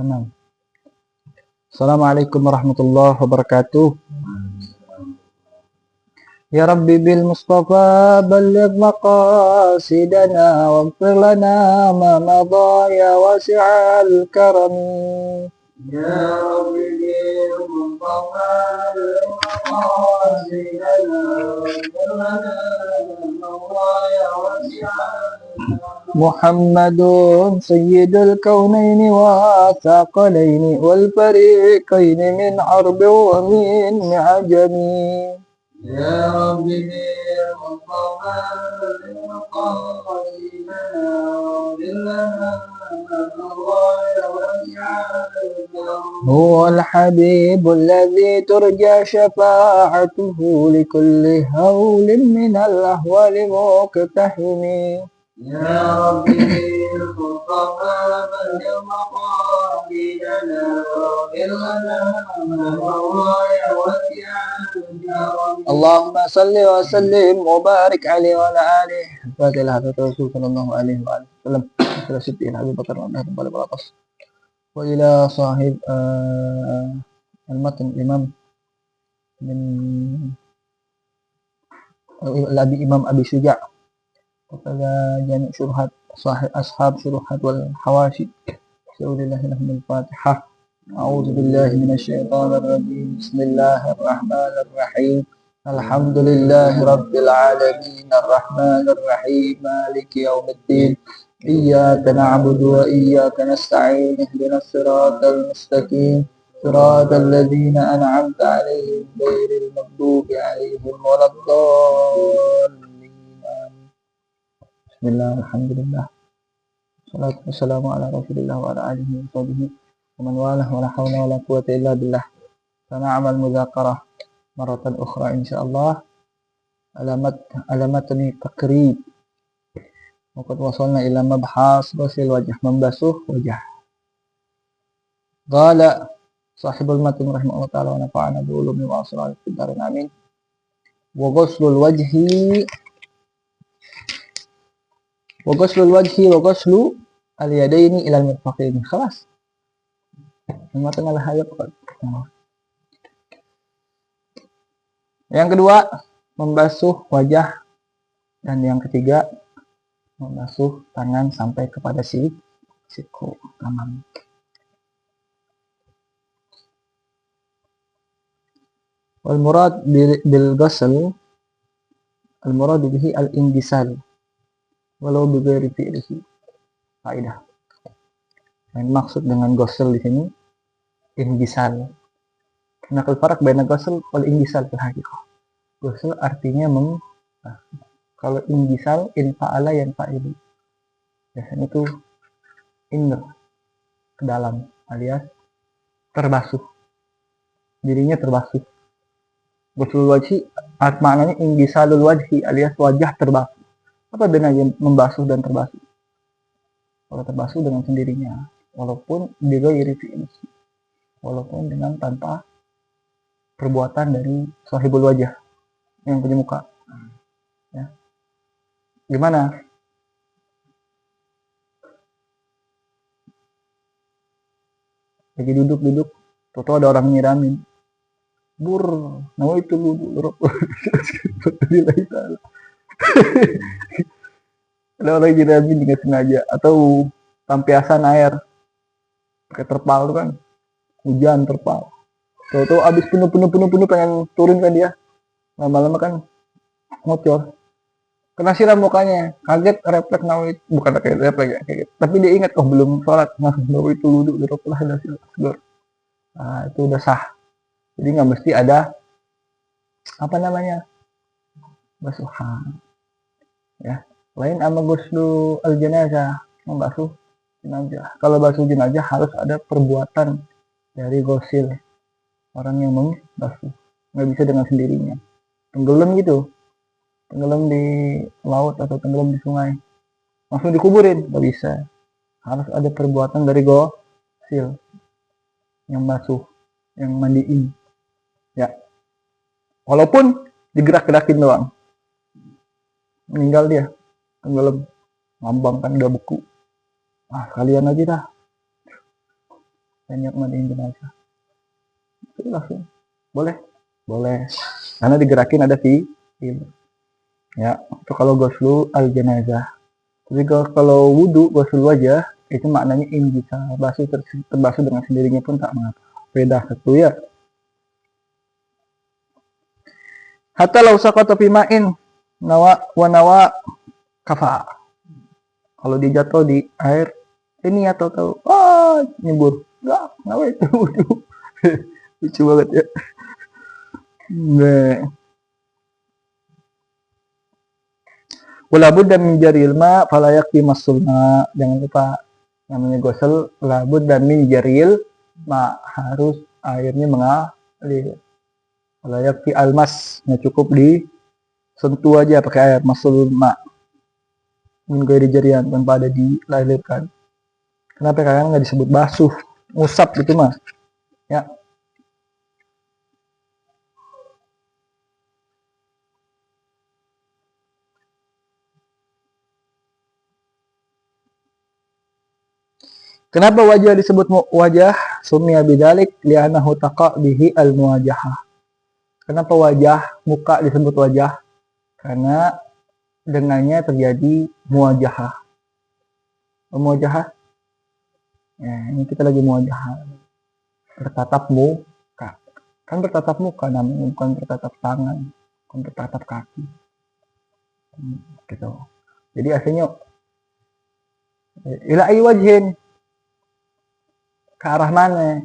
Tenang. Assalamualaikum warahmatullahi wabarakatuh. Ya Rabbi bil Mustafa balligh maqasidana waghfir lana ma madha ya wasi'al karam. Ya Rabbi bil Mustafa balligh maqasidana waghfir lana ma madha ya wasi'al karam. Muhammadun sayyidul kaunaini wa thaqalaini wal fariqaini min arbi wa min ajami. Ya Rabbi bil Mustafa balligh maqasidana waghfir lana ma madha ya wasi'al karam. هو الحبيب الذي ترجى شفاعته لكل هول من الأهوال مقتحم. يا ربي بالمصطفى بلغ مقاصدنا واغفر لنا ما مضى يا وسع الكرم. اللهم صل وسلم وبارك عليه وعلى آله. فاتحة الرسول صلى الله عليه وآله وسلم. إلى سيدنا أبي بكر وعمر وإلى صاحب المتن الإمام من الإمام أبي شجاع وكذا جميع شروحات صاحب أصحاب شروحات والحواشي. أقول الله لهم الفاتحة. أعوذ بالله من الشيطان الرجيم. بسم الله الرحمن الرحيم. الحمد لله رب العالمين الرحمن الرحيم مالك يوم الدين إياك نعبد وإياك نستعين اهدنا الصراط المستقيم صراط الذين أنعمت عليهم غير المغضوب عليهم ولا الضالين. بسم الله الحمد لله والصلاة والسلام على رسول الله وعلى آله وصحبه ومن والاه ولا حول ولا قوة إلا بالله. سنعمل مذاكرة مرة أخرى إن شاء الله على متن تقريب. وقد وصلنا إلى مبحث غسل الوجه membasuh wajah. قال صاحب المتن رحمه الله تعالى ونفعنا بعلومه وأسراره في الدارين آمين. وغسل الوجه وغسل اليدين إلى المرفقين. خلاص المتن على hayat. Yang kedua membasuh wajah, dan yang ketiga membasuh tangan sampai kepada siku tangan. Wal murad bil ghusl al murad bihi al ingisal walau bi ghairi fi'lihi. Kaidah. Yang maksud dengan ghusl di sini ingisal. Nakal farak baina ghusl wal ingisal fil haqiqah. Ghusl artinya kalau ingisal in fa'ala yan fa'ilu. Biasanya itu inner ke dalam alias terbasuh. Dirinya terbasuh. Ghusl wajhi maknanya ingisalul wajhi alias wajah terbasuh. Apa dengan membasuh dan terbasuh? Kalau terbasuh dengan sendirinya, walaupun bighairi fi'li, walaupun dengan tanpa perbuatan dari sahibul wajah yang punya muka. Ya. Gimana? Lagi duduk, tahu ada orang nyiramin. Bur, nama itu lu ada orang nyiramin dengan sengaja atau tampiasan air pakai terpal tuh kan, hujan terpal. Tahu abis penuh pengen turun kan dia, lama-lama kan ngocor, kena siram mukanya, kaget refleks nawi, bukan kayak refleks ya, kaget. Tapi dia ingat, oh belum sholat, nawi itu wudhu, diroklah ada silam. Nah itu udah sah. Jadi nggak mesti ada apa namanya basuhan. Ya, lain ama ghuslu al jenazah, membasuh jenazah. Kalau basuh jenazah harus ada perbuatan dari ghusil, orang yang membasuh. Nggak bisa dengan sendirinya. Tenggelam gitu, tenggelam di laut atau tenggelam di sungai, langsung dikuburin, nggak bisa. Harus ada perbuatan dari ghusil, yang basuh, yang mandiin. Ya, walaupun digerak-gerakin doang, meninggal dia, tenggelam, ngambang kan udah beku. Kalian aja dah. banyak mandiin jenazah. Itu langsung boleh, karena digerakin ada fiil. Ya, itu kalau ghuslu al jenazah. Tapi kalau wudu ghuslu wajah itu maknanya bisa terbasuh dengan sendirinya pun tak mengapa. Beda satu ya. Hatta law saqata fi ma'in nawa kafa. Kalau dia jatuh di air, ini ya tahu nyebur. Enggak itu wudu. Lucu banget ya. Nah. Wala budda min jaril ma fala yakfi masul ma. Jangan lupa namanya ghusl la budda min jaril ma, harus airnya mengalir. Fala yakfi almas, nggak cukup disentuh aja pakai air, masul ma. Min ghairi jarian, tanpa ada dilahirkan. Kenapa? Karena nggak disebut basuh, ngusap gitu mah. Ya. Kenapa wajah disebut wajah? Summiya bidzalik li'annahu taqa bihi al-muwajahah. Kenapa wajah, muka disebut wajah? Karena dengannya terjadi muwajahah. Muwajahah? Ya, ini kita lagi muwajahah. Bertatap muka. Kan bertatap muka namanya, bukan bertatap tangan, bukan bertatap kaki. Gitu. Jadi aslinya ila ayi wajhin, ke arah mana?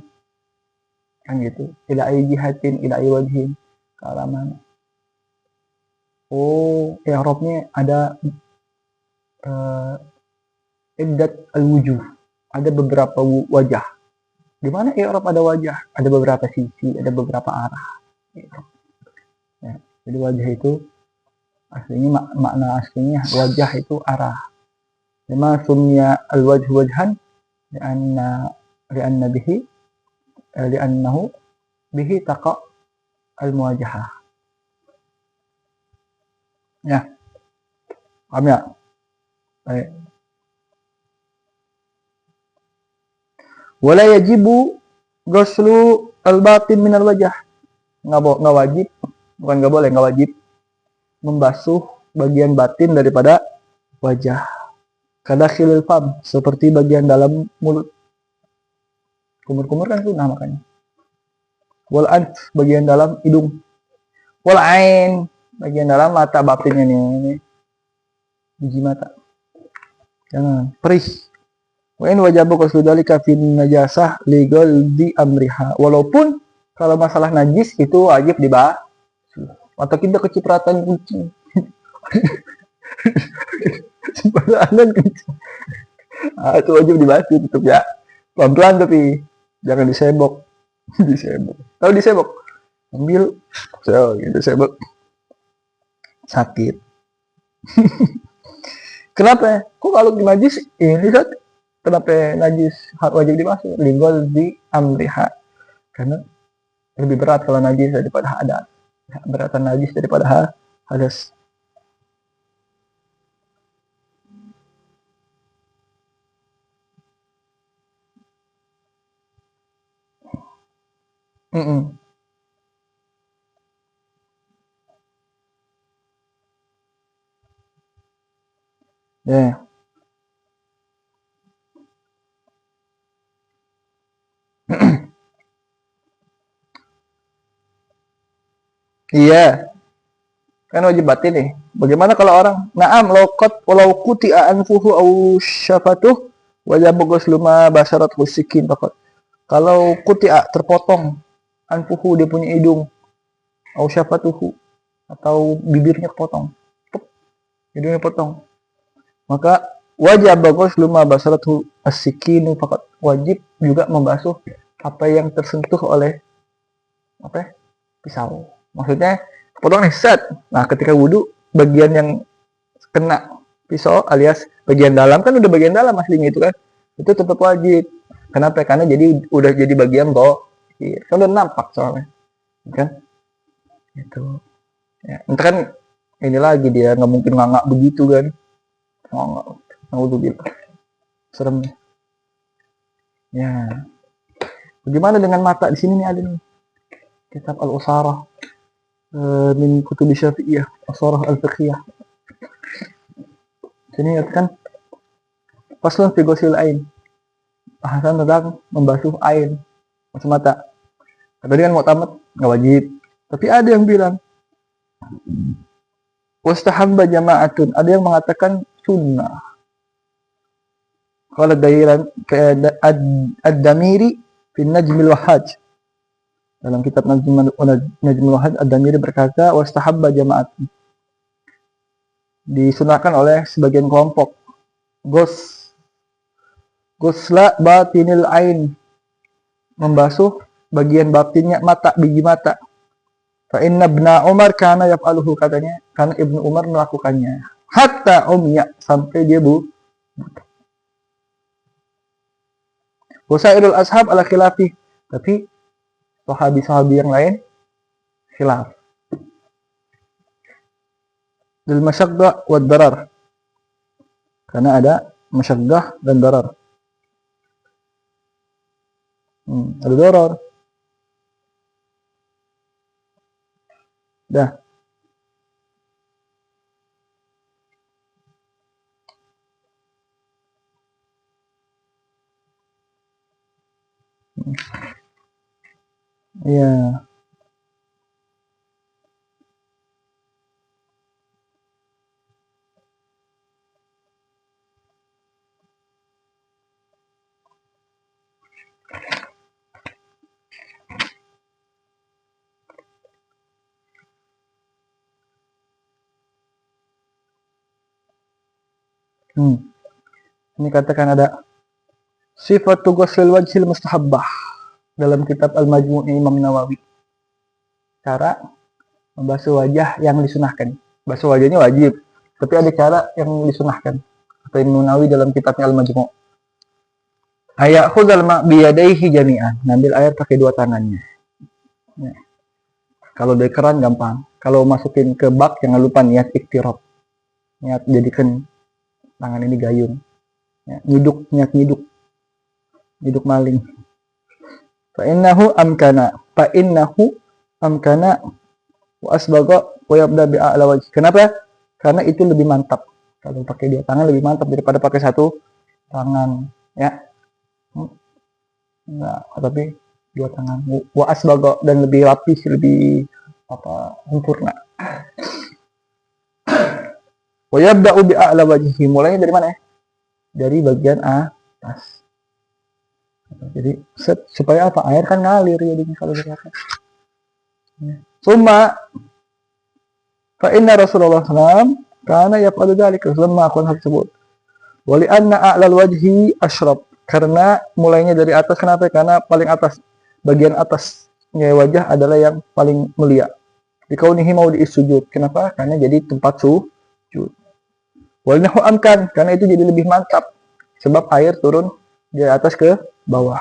Kan gitu. Ila ayi jihatin, ila ayi wajhin, ke arah mana? Oh, i'rabnya ada iddat al-wujuh. Ada beberapa wajah. Di mana i'rab ada wajah? Ada beberapa sisi, ada beberapa arah. Gitu. Ya, jadi wajah itu aslinya makna aslinya wajah itu arah. Lima sumya al-wajh wajhan li'anna bihi li'annahu bihi taqa al-muwajahah. Ya. Paham ya? Baik. Wala yajibu ghuslu al-batin min al-wajah. Nggak wajib, bukan nggak boleh, nggak wajib membasuh bagian batin daripada wajah. Kadakhilil fam, seperti bagian dalam mulut. Kumur-kumur kan sunnah makanya. Wal anf, bagian dalam hidung. Wal ain, bagian dalam mata batinnya nih. Biji mata. Jangan perih. Wa in wajabu ghuslu dzalika fi najasah legal di amriha. Walaupun kalau masalah najis itu wajib dibasuh. Atau kita kecipratan kucing. Sembarangan kucing. Itu wajib dibasuh tetap ya. Pelan-pelan tapi jangan disebok. Disebok. Tahu disebok? Ambil gitu sebok. Sakit. Kenapa? Kok kalau najis ini kan kenapa najis wajib dibasuh? Ligol di amriha. Karena lebih berat kalau najis daripada hadas. Beratan najis daripada hadas. Ya. Iya. Kan wajib batin nih. Bagaimana kalau orang na'am walau quti'a anfuhu aw syafatuh wajib ghuslu ma basarat husikin faqat. Kalau quti'a terpotong anfuhu dia punya hidung aw syafatuhu atau bibirnya potong. Hidungnya potong. Maka wajib ghuslu ma basarat as-sikinu faqat. Wajib juga membasuh apa yang tersentuh oleh pisau. Maksudnya potong nih set. Nah, ketika wudhu bagian yang kena pisau alias bagian dalam kan udah bagian dalam aslinya itu kan. Itu tetap wajib. Kenapa? Karena udah jadi bagian kan udah nampak soalnya. Kan? Itu. Ya, entah kan ini lagi dia nggak mungkin ngangak begitu kan. Ngangak. Serem. Ya. Bagaimana dengan mata? Di sini nih ada nih kitab Al-Usarah min kutub Syafi'iyah, Usarah Al-Fiqhiyah. Sini kan faslun fi ghuslil ain. Bahasan tentang membasuh ain mata. Tadi kan mau tamat nggak wajib. Tapi ada yang bilang wastahabba jama'atun, ada yang mengatakan sunnah. Qala Dairan ad-Damiri fi Najmil Wahhaj. Dalam kitab Najmul Wahhaj ad-Damiri berkata wastahabba jama'atun. Disunahkan oleh sebagian kelompok. Ghusla batinil ain, membasuh bagian batinnya mata, biji mata. Fa inna ibna Umar kana yaf'aluhu, katanya karena Ibnu Umar melakukannya. Hatta umya, sampai dia Wasairul ashab ala khilafi, tapi sahabi-sahabi yang lain khilaf. Dil masyaqqah wad darar. Karena ada masyaqqah dan darar. Ada darar. Dah. Iya. Ini katakan ada sifatu ghuslil wajhil mustahabbah dalam kitab Al-Majmu' Imam Nawawi. Cara membasuh wajah yang disunahkan. Basuh wajahnya wajib, tapi ada cara yang disunahkan. Kata Imam Nawawi dalam kitabnya Al-Majmu'. Ayakhudhal ma' biyadaihi jami'an, ngambil air pakai dua tangannya. Ya. Kalau dari keran gampang. Kalau masukin ke bak jangan lupa niat iktirab. Niat jadikan tangan ini gayung. Ya, niat nyiduk maling. Fa innahu amkana wa asbagha wa yabda bi a'la wajh. Kenapa? Karena itu lebih mantap. Kalau pakai dua tangan lebih mantap daripada pakai satu tangan, ya. Nah, tapi dua tangan. Wa asbagha, dan lebih rapih, lebih sempurna. Wa yabda bi a'la wajhi. Mulainya dari mana? Dari bagian atas. Jadi supaya apa? Air kan ngalir ya kalau dari atas. Summa fa inna Rasulullah SAW karena yaf'alu dzalika, summa akun tersebut. Wa li anna a'lal wajhi asyrab, karena mulainya dari atas. Kenapa? Karena paling atas, bagian atasnya wajah adalah yang paling mulia. Dikaunihi maudhi'is sujud. Kenapa? Karena jadi tempat sujud. Wa innahu amkan, karena itu jadi lebih mantap. Sebab air turun dari atas ke bawah.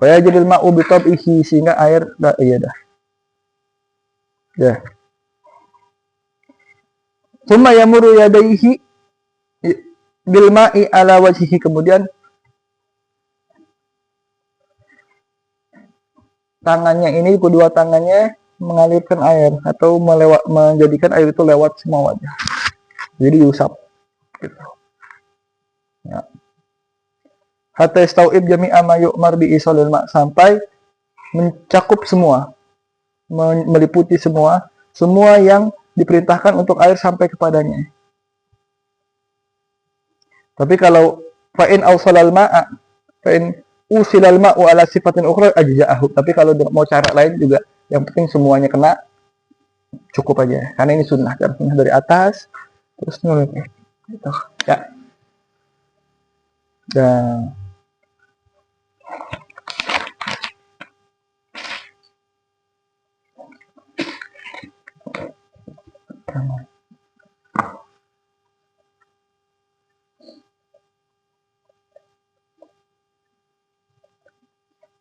Wa yajril ma'u bi tab'ihi, sehingga air ya. Tsumma yamuru yadayhi bil ma'i ala wajhihi, kemudian tangannya ini, kedua tangannya mengalirkan air atau menjadikan air itu lewat semua wajah. Jadi diusap gitu. Ya. Hatta istau'ib jami'a ma yu'mar bi isalil ma', sampai mencakup semua, meliputi semua yang diperintahkan untuk air sampai kepadanya. Tapi kalau fa'in awsalal ma'a, fa'in usilal ma'u ala sifatin ukhra ajza'ahu. Tapi kalau mau cara lain juga, yang penting semuanya kena, cukup aja. Karena ini sunnah, dari atas terus nurut gitu. Ya. Dan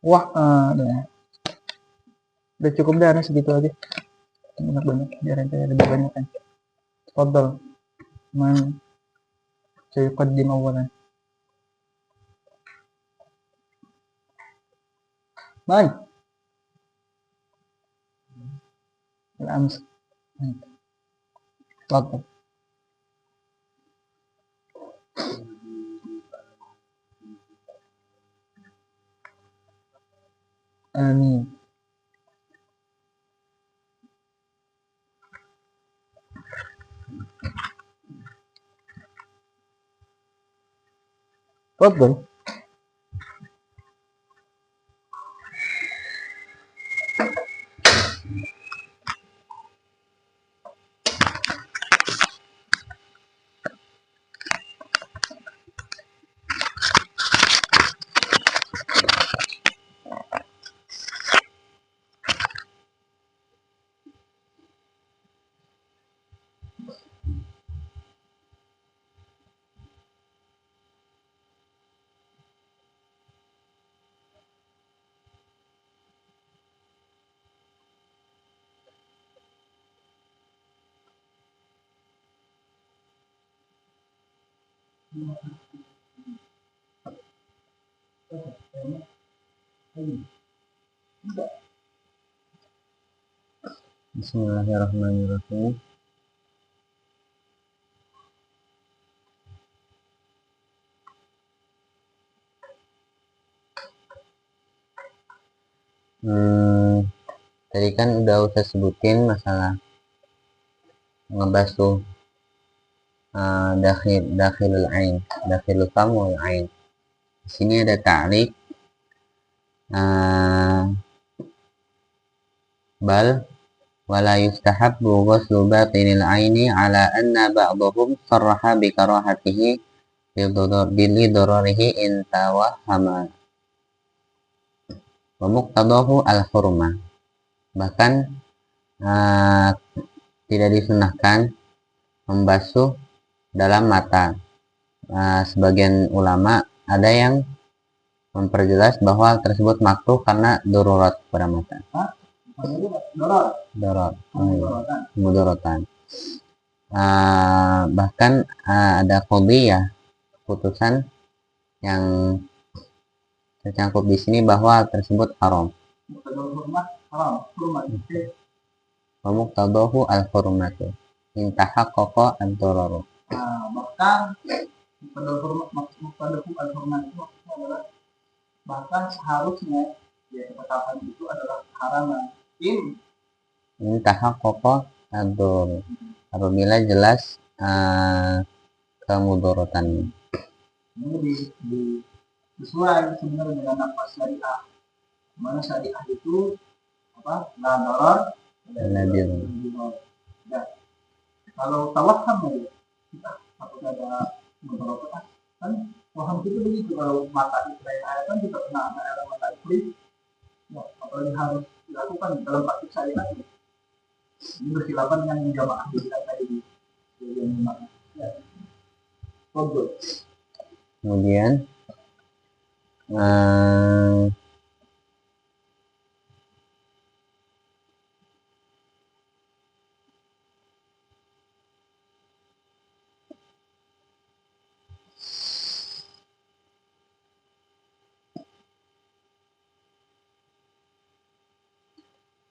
wah, udah cukup dah, segitu aja. Banyak biar nanti lebih banyak kan. Tafadhal man sayuqaddim awalan. Man. الأمس. تفضل. آمين. تفضل. Bismillahirrahmanirrahim. Tadi kan udah Ustaz sebutin masalah ngebasuh dakhilul ain, dakhilul fam wal ain. Di sini ada ta'rif bal wala yustahabbu ghuslu batinil aini ala anna ba'dahum sarraha bi karahatihi lidorarihi in tawahhama wa muqtadahu al-hurmah. Bahkan tidak disunahkan membasuh dalam mata. Sebagian ulama ada yang memperjelas bahwa tersebut makruh karena darurat pada mata. Mudorotan. Bahkan ada qadhiyah putusan yang tercangkup di sini bahwa tersebut haram. Wa muqtadahu al-hurmatu in tahaqqaqa ad-dararu. Bahkan muqtadahu al-hurmat itu maksudnya adalah bahkan seharusnya ya ketetapan itu adalah haraman. In tahaqqaqa ad-dararu. Apabila jelas kemudorotannya. Ini sesuai sebenarnya dengan nafas syariah. Mana syariah itu apa? La darar la dirar. Ya. Kalau tawaham ya kita apakah ada mudorotan kan waham itu begitu. Kalau mata itu air kan kita pernah ada air mata itu ya, apalagi harus dilakukan dalam praktik syariah. Ini bersilapan dengan jamaah di kita tadi ya. Kemudian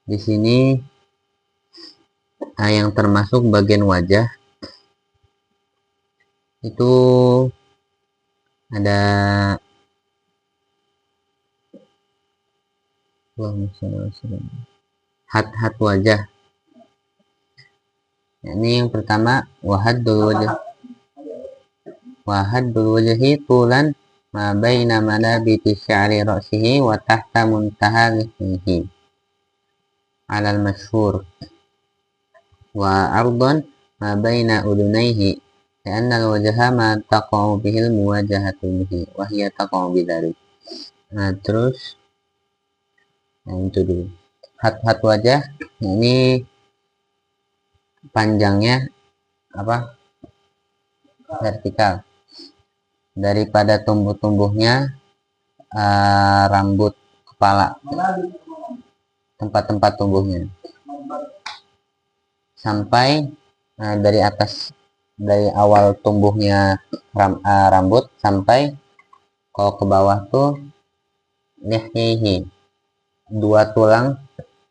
di sini yang termasuk bagian wajah itu ada hat wajah. Ini yang pertama wahaddul wajhi tulan ma baina manabiti sya'ri ra'sihi wa tahta muntaha lihyihi alal masyhur wa ardan ma baina udunaihi li'anna al-wajha ma taqa'u bihil muwajahatu bihi wa hiya taqa'u bidzalik. Terus yang itu dulu hat wajah. Ini panjangnya apa vertikal daripada tumbuhnya rambut kepala, tempat-tempat tumbuhnya sampai dari atas, dari awal tumbuhnya rambut sampai kalau ke bawah tuh lihyihi dua tulang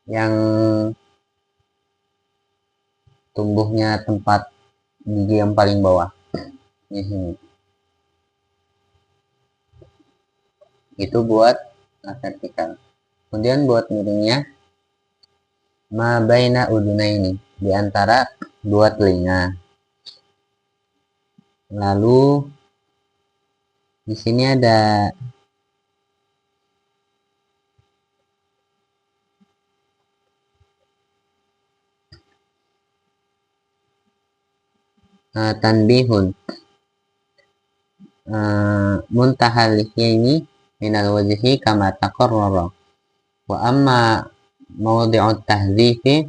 yang tumbuhnya tempat gigi yang paling bawah di sini. Itu buat vertikal. Kemudian buat miringnya, ma baina udunaini, di antara dua telinga. Lalu di sini ada tanbihun, muntahal lihyaini minal wajhi kama taqarrara, wa amma mawdi'ut tahdhifi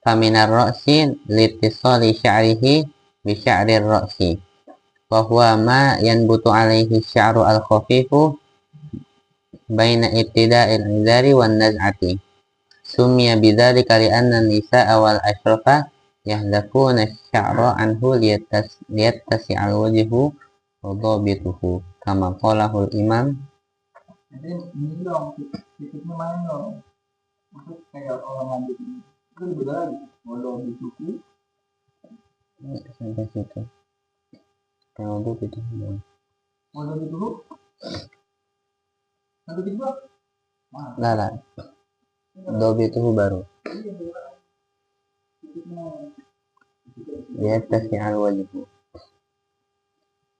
faminar ra'si litisali sya'rihi bi sya'rir ra'si wa huwa ma yanbutu alaihi sya'ru al-khafifu baina ibtida'il izari wan naz'ati summiya bidzalika li'anna an-nisa'a wal ashrafa yahdafuna asy-sya'ra anhu liyattasi'al wajhu wa dhabituhu kama qalahul imam. Jadi ini dong, titiknya mana dong? Maksud kayak orang lanjut ini. Itu lebih lagi. Walau di suku. Sampai situ. Kalau itu dong. Walau di dulu. Satu kedua. Lah. Dhabituhu baru. Liyattasi'al wajhu.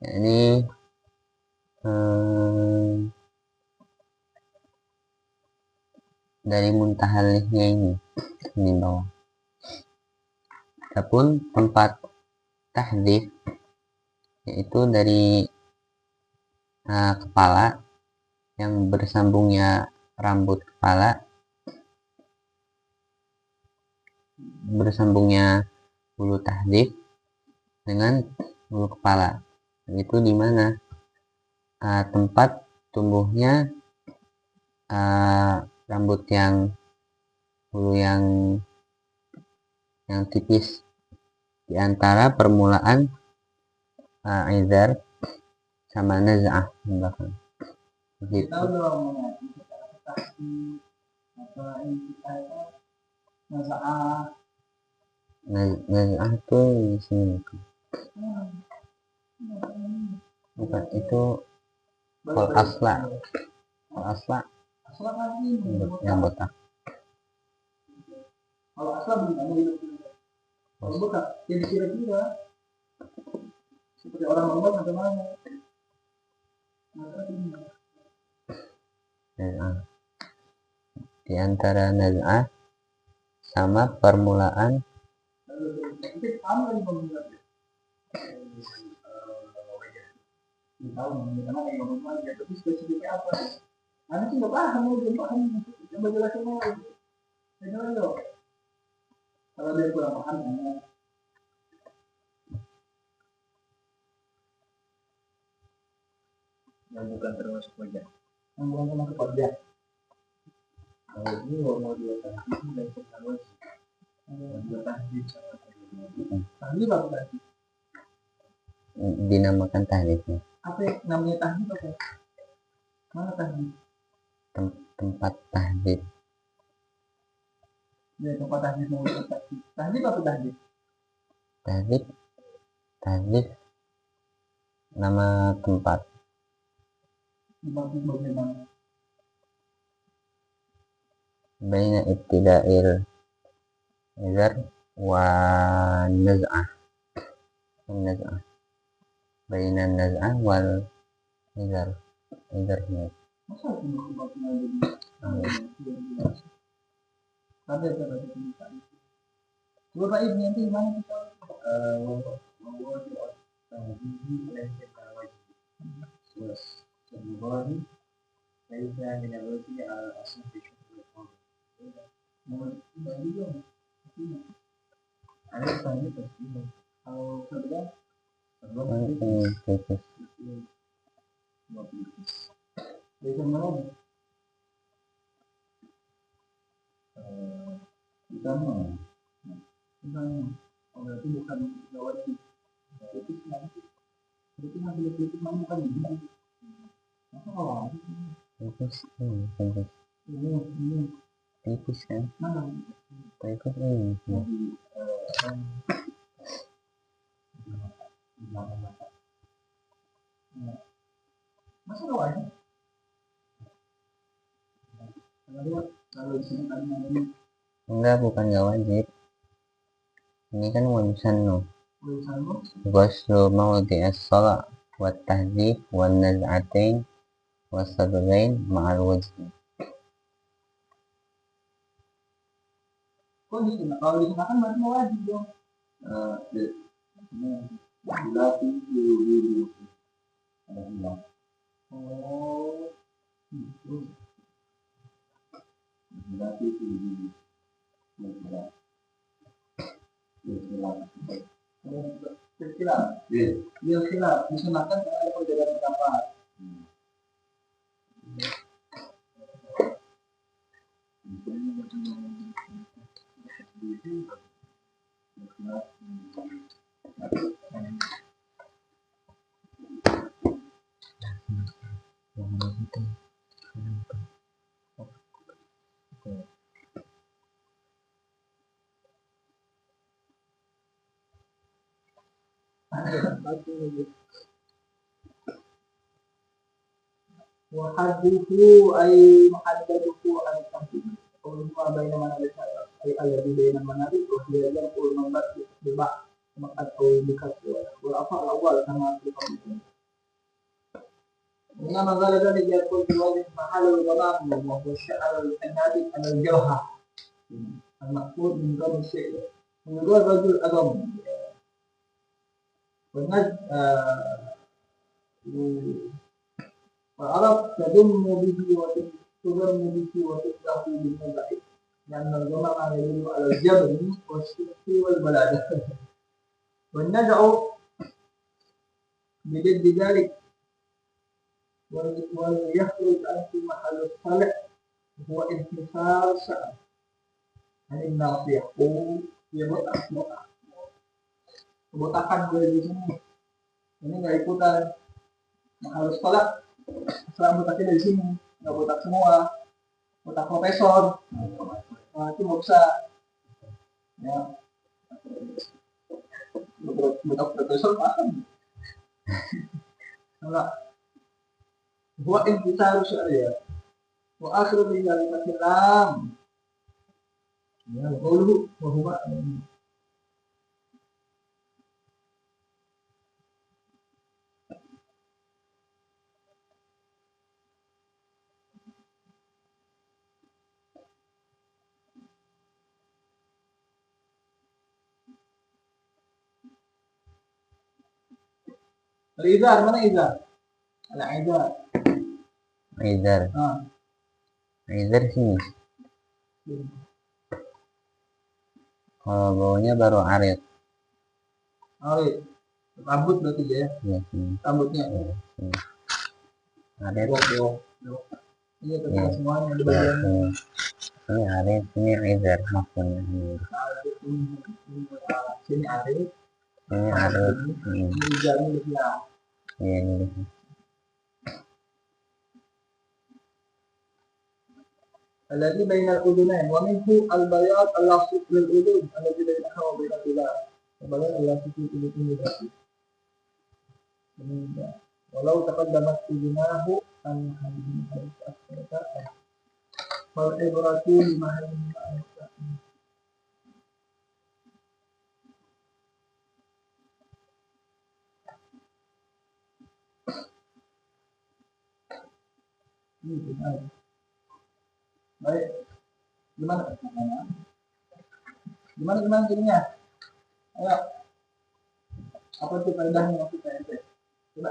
Ya, ini dari muntahal lihnya ini bawah. Adapun tempat tahdhif yaitu dari kepala yang bersambungnya rambut kepala, bersambungnya bulu tahdhif dengan bulu kepala. Itu di mana tempat tumbuhnya rambut yang bulu yang tipis di antara permulaan izar sama naz'ah bahkan. Begitu. Tahu dong, Naz'ah itu di sini. Bukan itu kol asla. Kol asla yang botak. Kalau asal begini, kalau botak, jadi kira-kira seperti orang lembab atau mana? Naz'ah. Di antara naz'ah sama permulaan tapi spesifiknya apa? Anak sih nggak paham, belum paham. Coba jelasin aja. Jangan dong. Kalau dia kurang paham, yang bukan termasuk wajah. Yang bukan termasuk wajah. Kalau ini mau dua tahdid dan sekaligus dua tahdid sama tahdid apa tadi? dinamakan tahdhifnya. Apa namanya tahdid apa? Mana tahdid? Tempat tahdhif. Ya, tempat tahdid mau tahdid. Tahdid apa tahdid? Tahdhif nama tempat. Dimaksud bagaimana? Baina ibtida'il izar wa naz'ah. Baina naz'ah wal izar. Masa itu maksudnya jadi ada cara. Coba Pak Ibn nanti gimana kita? Kalau itu bukan wajib. Itu ngambil kritik mana bukan ini. Masa kalau Ini. Tipis kan? Mana? Tipis ini. Masa doanya? Kalau di sini kan ini Enggak, bukan nggak wajib. Ini kan wajib no. tulisanmu. Ghuslu mawdi'is shalah wa tahdhib wa naz'atain wa sadrain ma'al wajhi. Kok di sini? Kalau di sana kan berarti wajib dong. Dilapis dulu. Oh, gitu. Dilapis dulu. Silsilah. Silsilah. Disunahkan kalau ada perbedaan pendapat. Wahadithu ay muhaddathu an tahdi. Qawlu ma baina manabit ay alladhi baina manabit wa hiya yaqul man ba'd maqad aw bikat wa afa awal kama fi qawli. Nama gala gala yaqul fi wajhi mahalul ghamam wa huwa sya'al al-anadi al-jawha. Al-maqsud min qawli syai'. Menurut rajul agam. Benar Arab tadum bihi wa tudam bihi wa tudahu bil madaid dan al-ghamam yadullu ala al-jabr wa al-shirki wal balad wa nad'u bidid dhalik wa yakhruj an mahall al-salih huwa intisar sa'an an nasiyah ya botakan gue di sini ini nggak ikutan harus sekolah setelah botaknya dari sini nggak botak semua botak profesor itu nggak bisa ya botak profesor paham enggak gua kita harus ya gua akhir tinggal Islam ya dulu bahwa Al-Izar, mana Izar? Al-Izar. Izar. Izar sini. Kalau bawahnya baru arit. Arit. Rambut berarti ya? Iya sini. Rambutnya. Iya, sini. Arit. Iya, tapi semuanya ada bagiannya. Ini arit, ini izar maksudnya. Sini arit. Ini arit. Ini Izar ini dia. Iya ini. الذي بين الأذنين ومنه البياض اللاصق للأذن الذي بينها وبين الخلاف البياض اللاصق للأذن ولو تقدمت أذناه عن هذه الأشياء فالعبرة بمحل baik gimana jadinya ayo apa tuh faedahnya waktu PNT coba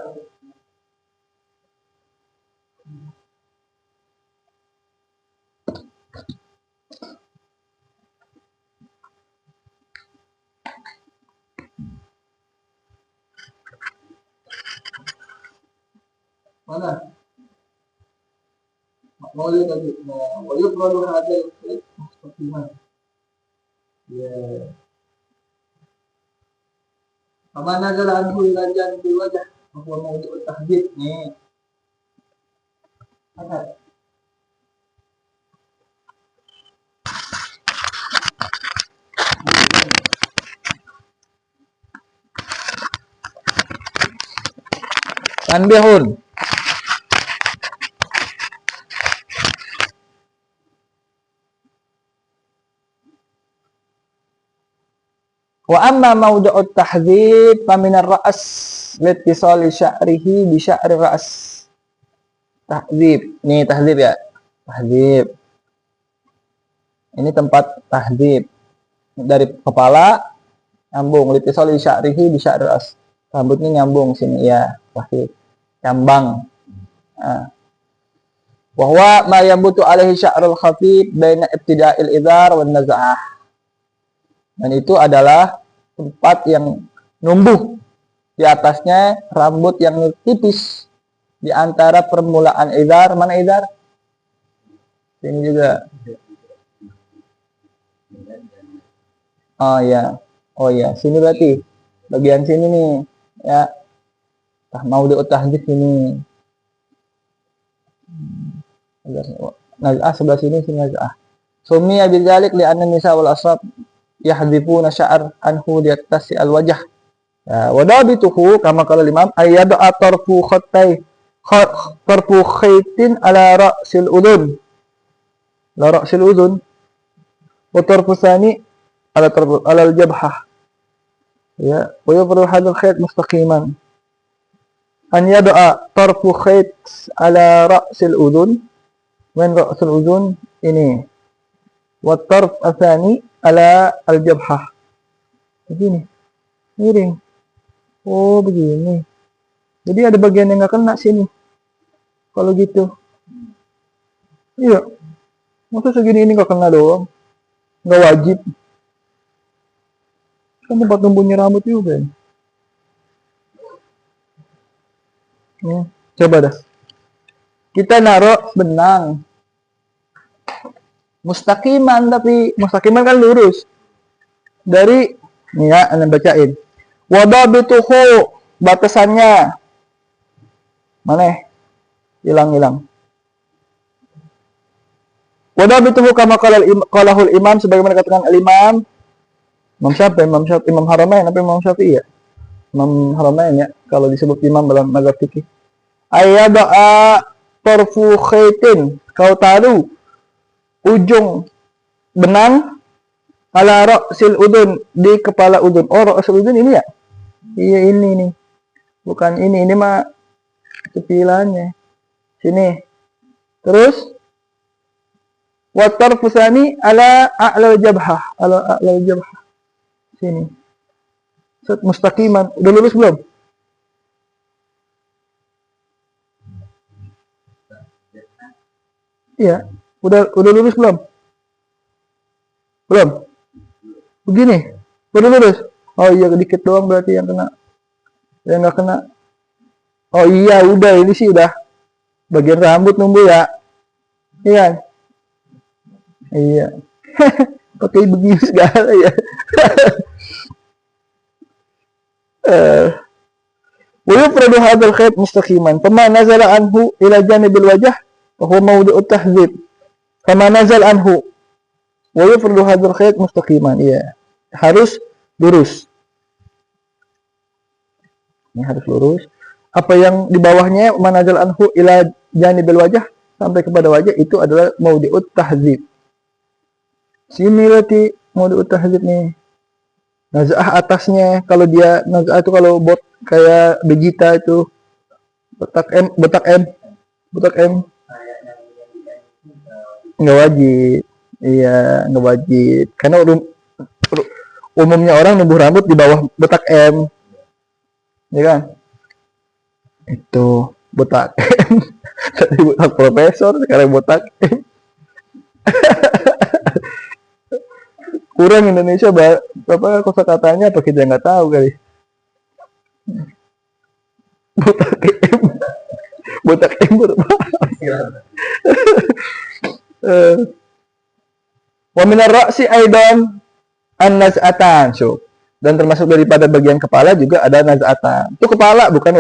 mana mau lihat tadi mau lihat kalau ada seperti mana ya Kemana jalan hujan di wajah aku mau tahjid nih ada Tanbihun. Wa amma mawdu'ut tahdhib fa min ar-ra's litisali sya'rihi bi sya'ri ra's. Tahdhib. Nih tahdhib ya. Tahdhib. Ini tempat tahdhib. Dari kepala nyambung litisali sya'rihi bi sya'ri ra's. Rambutnya nyambung sini ya. Tahdhib. Cambang. Nah. Wa huwa ma yambutu alaihi sya'rul khafif baina ibtida'il idhar wan naz'ah. Dan itu adalah tempat yang numbuh di atasnya rambut yang tipis di antara permulaan idhar. Mana idhar? Sini juga. Oh ya, sini berarti bagian sini nih ya. Mau diutahdits sini. Naz'ah sebelah sini naz'ah. Sumiya bidzalik li'anna nisa wal asab yahdhifuna sya'ar anhu liyattasi al-wajh. Ya, wadabituhu kama qala al-imam ayyad'a tarfu khaytin ala ra'sil udhun. La ra'sil udhun wa tarfu thani ala al-jabhah. Ya, wa yafru hadha al-khayt mustaqiman. An yad'a tarfu khayt ala ra'sil udhun. Wan ra'sul udhun ini. Wa tarf athani ala al-jabhah. Begini. Miring. Oh, begini. Jadi ada bagian yang nggak kena sini. Kalau gitu. Iya. Masa segini ini nggak kena doang? Nggak wajib. Kan tempat tumbuhnya rambut juga. Ya, coba dah. Kita naruh benang. Mustaqiman, tapi mustaqiman kan lurus. Dari nih ya, Anda bacain. Wadabituhu, batasannya. Mana? Hilang. Wadabituhu kama qalahul imam, sebagaimana katakan al-imam. Imam Haramain, apa Imam Syafi'i ya? Imam Haramain ya, kalau disebut imam dalam mazhab fikih. Ayyada'a tarfu khaytin, kau taruh ujung benang ala ra'sil udun, di kepala udun. Oh, ra'sil udun ini ya? Iya, ini nih. Bukan ini mah cepilannya. Sini. Terus wa tarfu tsani ala a'la jabhah, ala a'la jabhah. Sini. Set mustaqiman. Udah lurus belum? Iya. Udah lurus belum? Belum? Begini? Udah lurus? Oh iya, dikit doang berarti yang kena. Yang nggak kena. Oh iya, udah. Ini sih udah bagian rambut numbuh ya. Iya. Iya. Pakai begini segala ya. Wa yufradu hadzal khayt mustaqiman. Fama nazala anhu ila janibil wajh wa huwa mawdu'ut tahdhib. Fama nazal anhu wa yufradu hadzal khayt mustaqiman. Iya. Harus lurus. Ini harus lurus. Apa yang di bawahnya manazal anhu ila janibil wajh, sampai kepada wajah, itu adalah mawdu'ut tahdhib. Sini berarti mawdu'ut tahdhib nih. Naz'ah atasnya, kalau dia naz'ah itu kalau bot kayak Vegeta itu botak M nggak wajib. Iya, nggak wajib karena umumnya orang numbuh rambut di bawah botak M, ya kan? Itu botak M. Tadi botak profesor, sekarang botak M. Kurang Indonesia berapa kosakatanya, apa kita nggak tahu kali. Botak M berapa? Wa minar ra'si aidan an-naz'atan. Dan termasuk daripada bagian kepala juga ada naz'atan. Itu kepala, bukan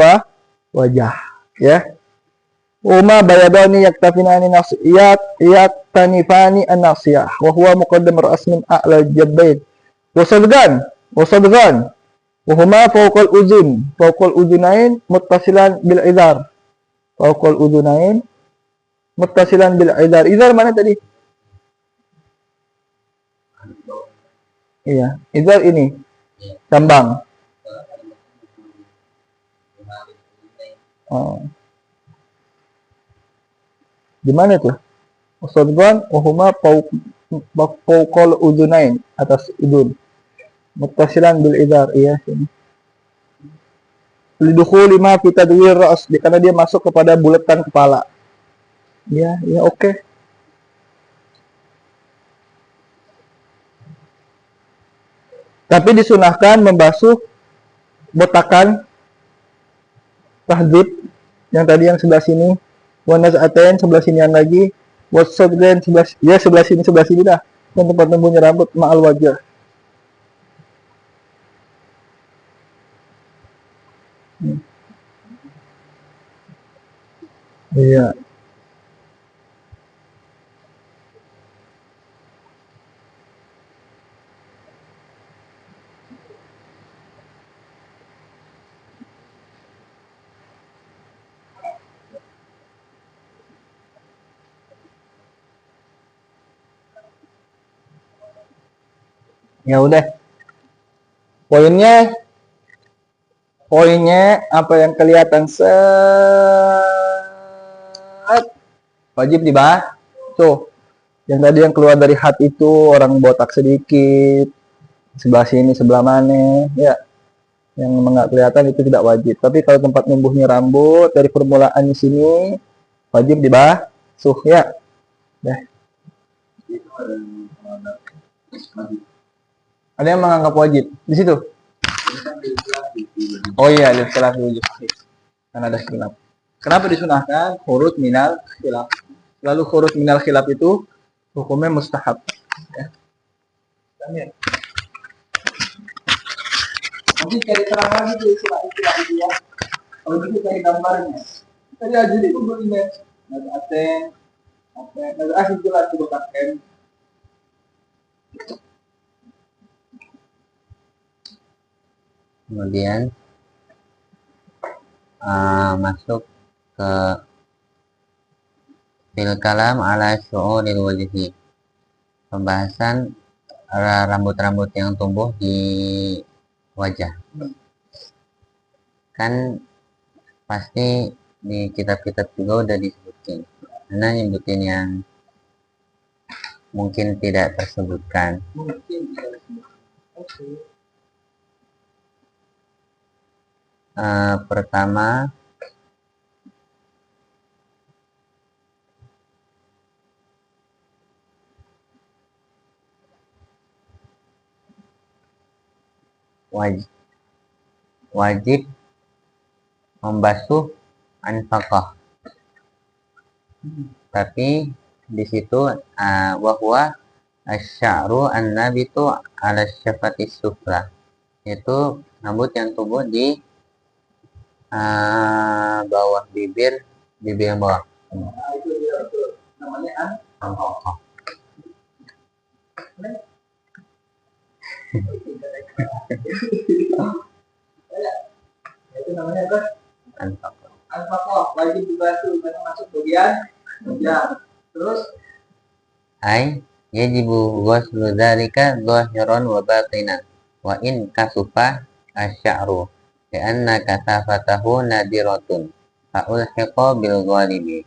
wajah, ya. Uma bayadani yaktafinani nasiyat tanifani an-nasiyah wa huwa muqaddam ra's min a'la jabbain wa sadgan Wahuma fawqal uzun, fawqal uzunain muttasilan bil idhar. Fawqal uzunain muttasilan bil idhar. Idhar mana tadi? Iya, idhar ini cambang. Oh. Di mana tuh? Ustadz wahuma fawqal uzunain, atas udun. Muttasilan bil idhar, iya sini. Lidukhuli ma fi tadwir ra's, karena dia masuk kepada bulatan kepala. Ya, ya oke. Tapi disunahkan membasuh botakan tahdid yang tadi yang sebelah sini, wa naz'atain sebelah sinian lagi, wa sadran sebelah sini dah. Dan tempat tumbuhnya rambut ma'al wajah. Iya. Ya udah. Poinnya apa yang kelihatan wajib dibahas. Tuh, yang tadi yang keluar dari hati itu orang botak sedikit, sebelah sini, sebelah mana, ya. Yang nggak kelihatan itu tidak wajib. Tapi kalau tempat numbuhnya rambut dari permulaan di sini wajib dibasuh, ya. Dah. Ada yang menganggap wajib di situ? Oh iya, lihat khilaf wujud. Karena ada khilaf. Kenapa disunahkan? Khurut minal khilaf. Lalu khurut minal khilaf itu hukumnya mustahab. Ya. Nanti cari terang lagi tuh istilah itu ya. Kalau gitu cari gambarnya. Tadi aja itu begini. Ada aten, ada asli jelas itu pakai. Kemudian masuk ke fil kalam ala syu'uril wajhi, pembahasan rambut-rambut yang tumbuh di wajah. Kan pasti di kitab-kitab juga udah disebutin, karena nyebutin yang mungkin tidak tersebutkan. Pertama, wajib membasuh anfaqah. Tapi di situ wahwa asy'aru an-nabitu ala syafati sufla, itu rambut yang tumbuh di bawah bibir yang bawah. Itu dia betul. Namanya anfaqah. Itu namanya apa? Anfaqah. Anfaqah wajib dibasuh karena masuk bagian ya. Terus Yajibu ghuslu dzalika zahiran wa batinan wa in kasufa asy'aru li'anna kasafatahu nadiratun fa ulhiqa bil ghalibi.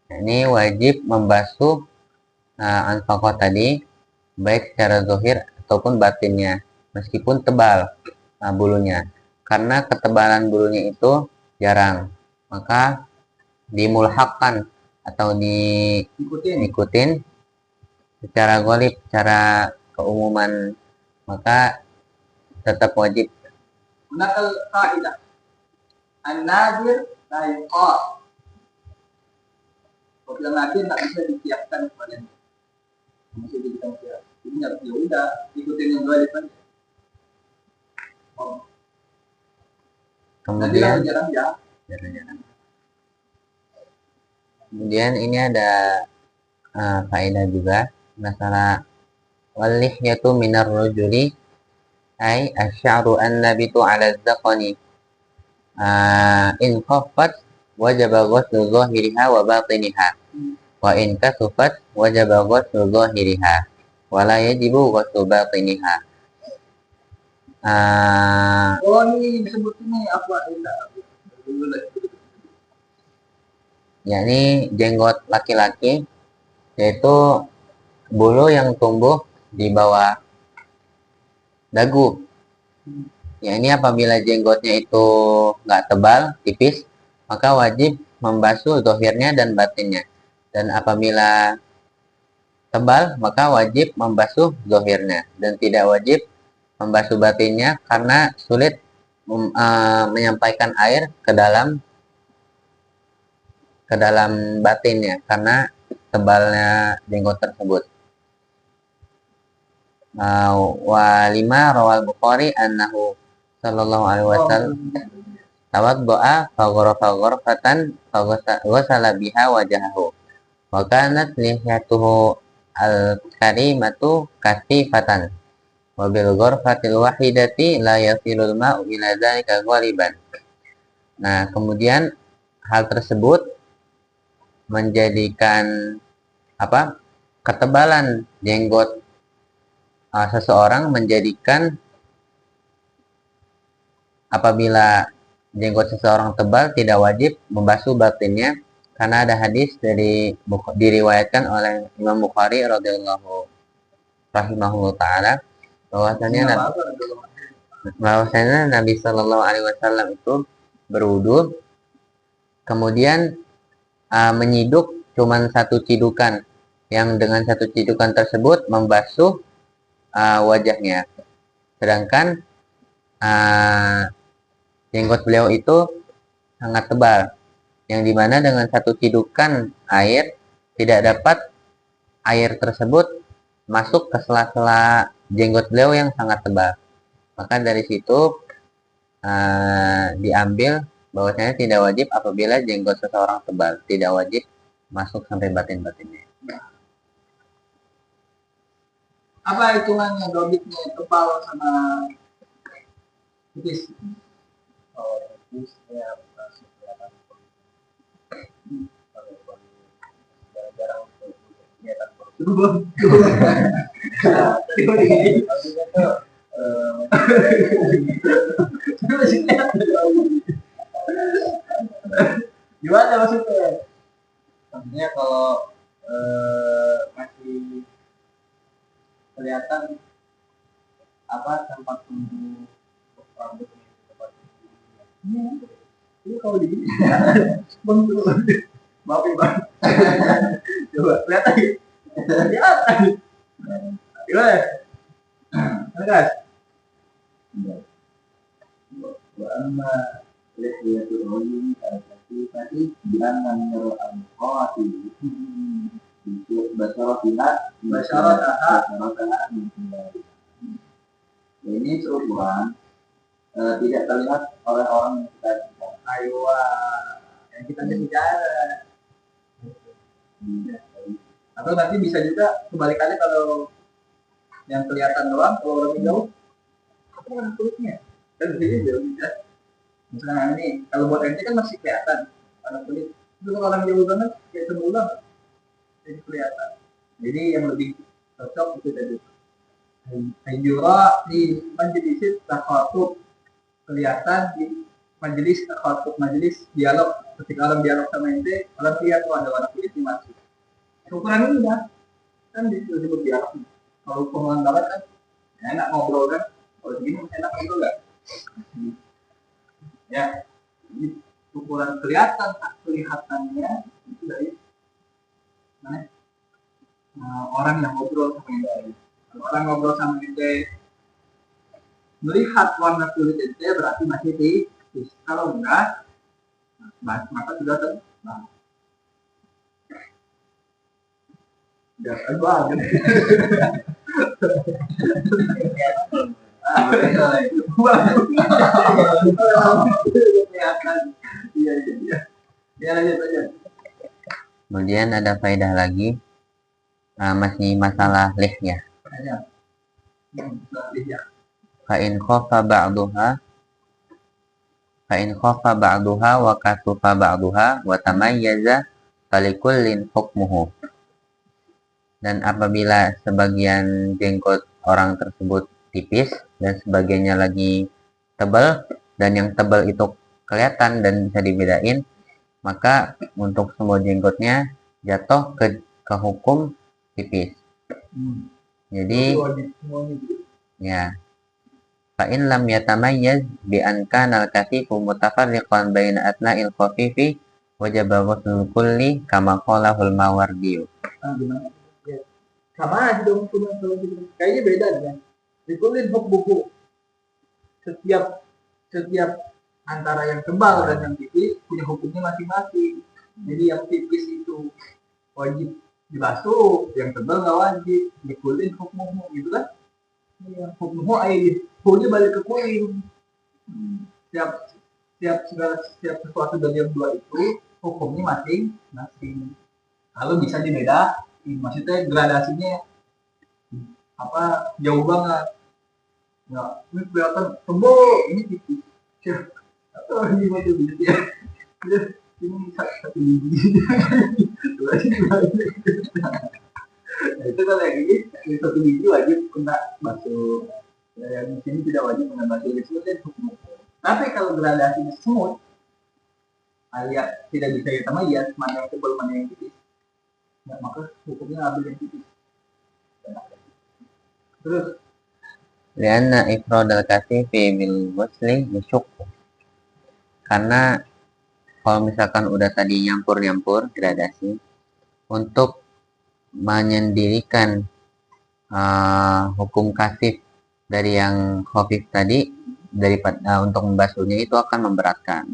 Ini wajib membasuh anfaqah tadi baik secara zahir ataupun batinnya, meskipun tebal bulunya, karena ketebalan bulunya itu jarang, maka dimulhaqkan atau diikutin secara ghalib, secara keumuman, maka tetap wajib. menakal kaidah an-nadir la yuqas. Kalau nadir tak bisa dikiaskan kepada bisa dijadikan kias. Jadi ya udah ikutin yang dua depan. Kemudian jarang-jarang. Kemudian ini ada faedah juga masalah walih yaitu minar rojuli ay asy'aru an-nabitu 'ala az-zaqani in khaffat wajaba ghuslu zahiriha wa batiniha wa in kasufat wajaba ghuslu zahiriha wa la yajibu ghuslu batiniha. Oh, ini disebut ini apa? Yakni jenggot laki-laki yaitu bulu yang tumbuh di bawah dagu. Ya, ini apabila jenggotnya itu nggak tebal, tipis, maka wajib membasuh zahirnya dan batinnya. Dan apabila tebal, maka wajib membasuh zahirnya dan tidak wajib membasuh batinnya karena sulit menyampaikan air ke dalam batinnya karena tebalnya jenggot tersebut. Wa lima rawal Bukhari annahu sallallahu alaihi wasallam tawaddoa faghfatan faghsala biha wajahahu wa kanat lihyatuhu al-karimatu kasifatan wa bil ghurfatil wahidati la yasilul ma'u ila dzalika ghaliban. Nah, kemudian hal tersebut menjadikan ketebalan jenggot seseorang menjadikan apabila jenggot seseorang tebal tidak wajib membasuh batinnya karena ada hadis diriwayatkan oleh Imam Bukhari radhiyallahu rahimahullah taala bahwasanya Nabi Shallallahu alaihi wasallam itu berwudu kemudian menyiduk cuman satu cidukan yang dengan satu cidukan tersebut membasuh wajahnya, sedangkan jenggot beliau itu sangat tebal yang dimana dengan satu cidukan air tidak dapat air tersebut masuk ke sela-sela jenggot beliau yang sangat tebal. Maka dari situ diambil bahwasanya tidak wajib apabila jenggot seseorang tebal, tidak wajib masuk sampai batin-batinnya. Apa hitungannya dobitnya tebal sama tipis? Oh, tipis ya masih kelihatan. Jarang-jarang kelihatan. Gimana maksudnya? Maksudnya kalau masih kelihatan tempat tumbuh rambutnya tempat tumbuh. Ini kalau begini, bang maafin bang. Coba kelihatan. Gimana? Mana guys? Amma lihatul rajuli tadi bilang menurut al-Bukhari itu basyaratah ini seukuran tidak terlihat oleh orang yang kita bicara. Ayo, yang kita bicara. Atau nanti bisa juga kebalikannya kalau yang kelihatan doang, kalau lebih jauh, apa warna kulitnya? Kan begini jauh bisa. Misalnya ini, kalau buat ente kan masih kelihatan warna kulit. Itu kalau orang jauh banget, kayak sebulan, jadi kelihatan. Jadi yang lebih cocok itu tadi. Ayura di majelis takhatub, kelihatan di majelis takhatub, majelis dialog. Ketika orang dialog sama ente, orang lihat ada warna kulitnya masuk. Ukuran ini kan disebut dialog. Kalau pengalaman banget kan enak ngobrol kan, kalau begini enak ngobrol nggak? Ya, ini ukuran kelihatannya itu dari mana? Orang yang ngobrol sama ente. Kalau orang ngobrol sama ente melihat warna kulit ente berarti masih tipis. Kalau enggak, maka sudah terbang. Jangan banget. Kemudian ada faedah lagi masih masalah lihya. Fa'in khofa ba'duha wa kasufa ba'duha wa tamayyaza falikullin hukmuhu. Dan apabila sebagian jenggot orang tersebut tipis dan sebagiannya lagi tebal, dan yang tebal itu kelihatan dan bisa dibedain, maka untuk semua jenggotnya jatuh ke hukum tipis. Jadi wajib semuanya gitu. ya, fa'in lam yatamayyaz bi an kana al-kathifu mutafarriqan baina atna'il khafifi wajaba ghuslul kulli kama qalahul Mawardi. Gimana? Ya. Sama aja dong, cuma kalau gitu. Kayaknya beda kan. Dikulin buku. Setiap antara yang tebal dan yang tipis punya hukumnya masing-masing. Jadi yang tipis itu wajib dibasuh, yang tebal nggak wajib. Dikulin hukumnya gitu kan? Iya, hukumnya air, hukumnya balik ke kulit. Setiap sesuatu dari yang dua itu hukumnya masing-masing. Kalau bisa dibedain, maksudnya gradasinya apa jauh banget. Ya, ini kelihatan tebal, ini tipis. Atau gimana tuh ya? Ini satu biji. Itu kalau yang ini satu biji wajib kena basuh. Yang di sini tidak wajib kena basuh. Itu kan hukum. Tapi kalau gradasinya semut, alias tidak bisa ditamayyaz mana yang tebal mana yang tipis, ya, maka hukumnya ambil yang tipis. Terus Lianna ifradal kasifi bil ghusli yusyuk. Karena kalau misalkan udah tadi nyampur-nyampur gradasi, untuk menyendirikan hukum kasif dari yang khafif tadi daripada untuk membasuhnya itu akan memberatkan.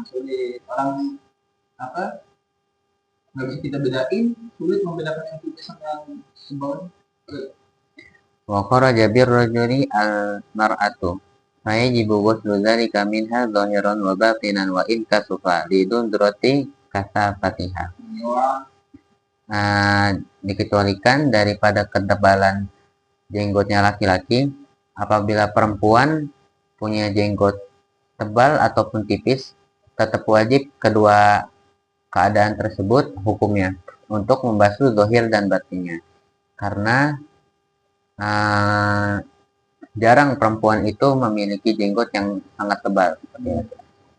sulit orang apa nggak bisa kita bedain, sulit membedakan yang tipis sama yang sebal. Wa kharaja birrajuli al-mar'atu fayajibu ghuslu dzalika minha zahiran wa batinan wa in kasufa lidundrati kasafatiha. Dikecualikan daripada ketebalan jenggotnya laki-laki. Apabila perempuan punya jenggot tebal ataupun tipis, tetap wajib kedua keadaan tersebut hukumnya untuk membasuh zahir dan batinnya. Karena jarang perempuan itu memiliki jenggot yang sangat tebal.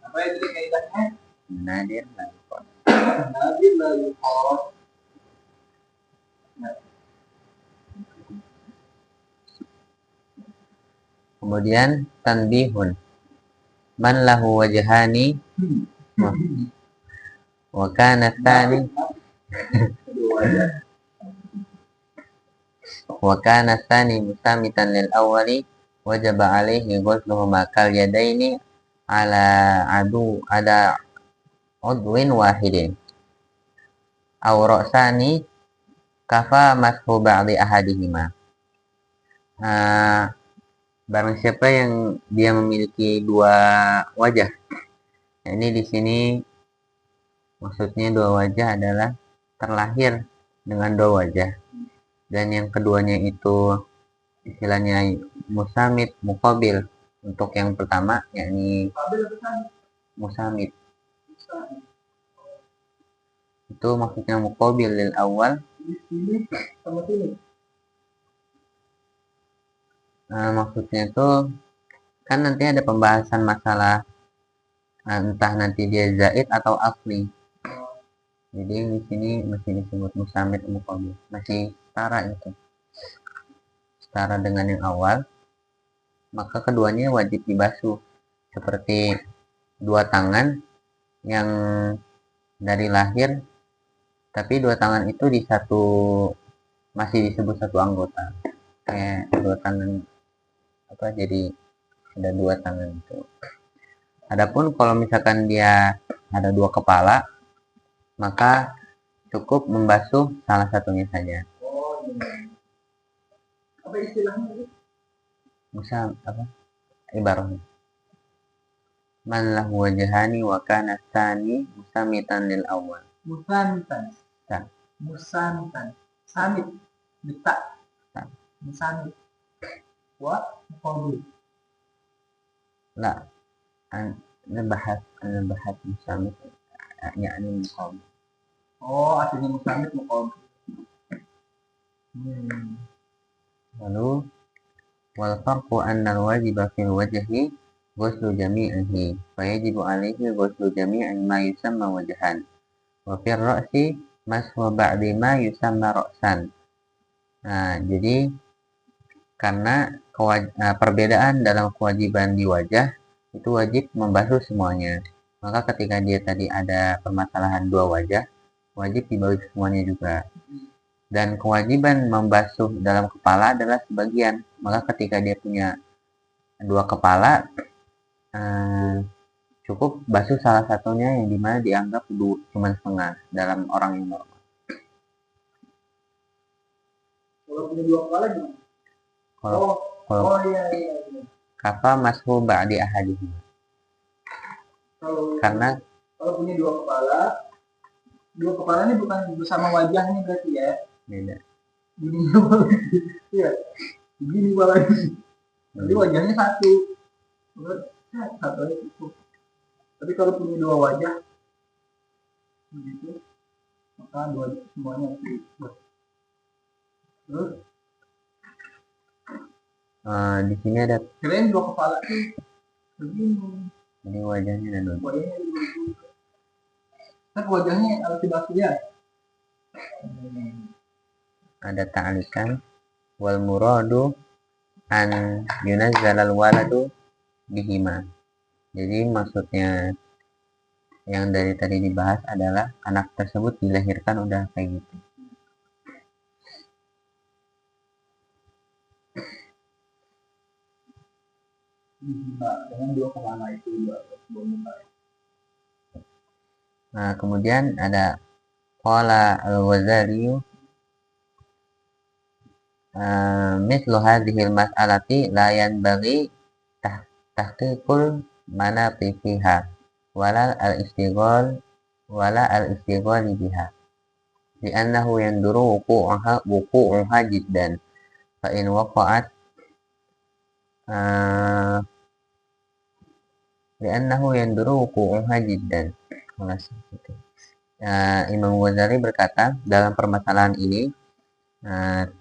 Apa itu kaitannya? Nadir Lalu kemudian tanbihun man lahu wajhani wa kana tsani musamitan lil awwali wajaba alaihi ghusluhuma kal yadaini ada udwin wahidin aw ra'sani kafa mashu ba'di ahadihima. Barang siapa yang dia memiliki dua wajah. Nah, ini di sini maksudnya dua wajah adalah terlahir dengan dua wajah. Dan yang keduanya itu istilahnya musamit muqabil. Untuk yang pertama yakni musamit. Itu maksudnya muqabil lil awal. ini sama sini. Maksudnya itu kan nanti ada pembahasan masalah entah nanti dia zaid atau asli. Jadi di sini masih disebut musamit muqabil, masih setara itu, setara dengan yang awal. Maka keduanya wajib dibasuh seperti dua tangan yang dari lahir, tapi dua tangan itu masih disebut satu anggota, kayak dua tangan jadi ada dua tangan itu. Adapun kalau misalkan dia ada dua kepala, maka cukup membasuh salah satunya saja. Oh, iya. Apa istilahnya? Ibaratnya man lahu wajhani wa kana tsani musamitan lil awwal. Musantan. Ya. Musantan. Samit. Bita. Ya. Musanit. Wa muqabil. لا أنا بحث مسامح يعني مقام. Oh, aslinya mustamid muqam. lalu wal farqu anna al wajiba fil wajhi ghuslu jami'ihi fayajibu alaihi ghuslu jami'i ma yusamma wajhan wa fil ra'si mashu ba'di ma yusamma ra'san. Nah, jadi karena perbedaan dalam kewajiban di wajah itu wajib membasuh semuanya. Maka ketika dia tadi ada permasalahan dua wajah, wajib dibasuh semuanya juga. Dan kewajiban membasuh dalam kepala adalah sebagian. Maka ketika dia punya dua kepala, cukup basuh salah satunya yang dimana dianggap cuma setengah dalam orang yang normal. Kalau punya dua kepala gimana? Kalau Iya. kafa mashu ba'di ahadihim. Karena Kalau punya dua kepala ini bukan bersama wajahnya berarti ya? beda. Begini iya, begini lagi. Jadi wajahnya satu aja cukup. Tapi kalau punya dua wajah begitu, maka dua semuanya cukup. Terus Di sini ada kirain dua kepala sih begini. jadi wajahnya ada dua. Wajahnya begitu. Tapi wajahnya harus dibasuh ya. Ada ta'alikan wal muradu an yunazzalal waladu bihima. Jadi maksudnya yang dari tadi dibahas adalah anak tersebut dilahirkan udah kayak gitu. Dengan dua kepala itu dua muka. Nah, kemudian ada qala al-Ghazali mislu hadhil mas'alati la yanbaghi tahqiqul manaqi fiha wala al-istighal biha li'annahu yanduru wuqu'uha jiddan fa in waqa'at li'annahu yanduru wuqu'uha jiddan. Imam Ghazali berkata dalam permasalahan ini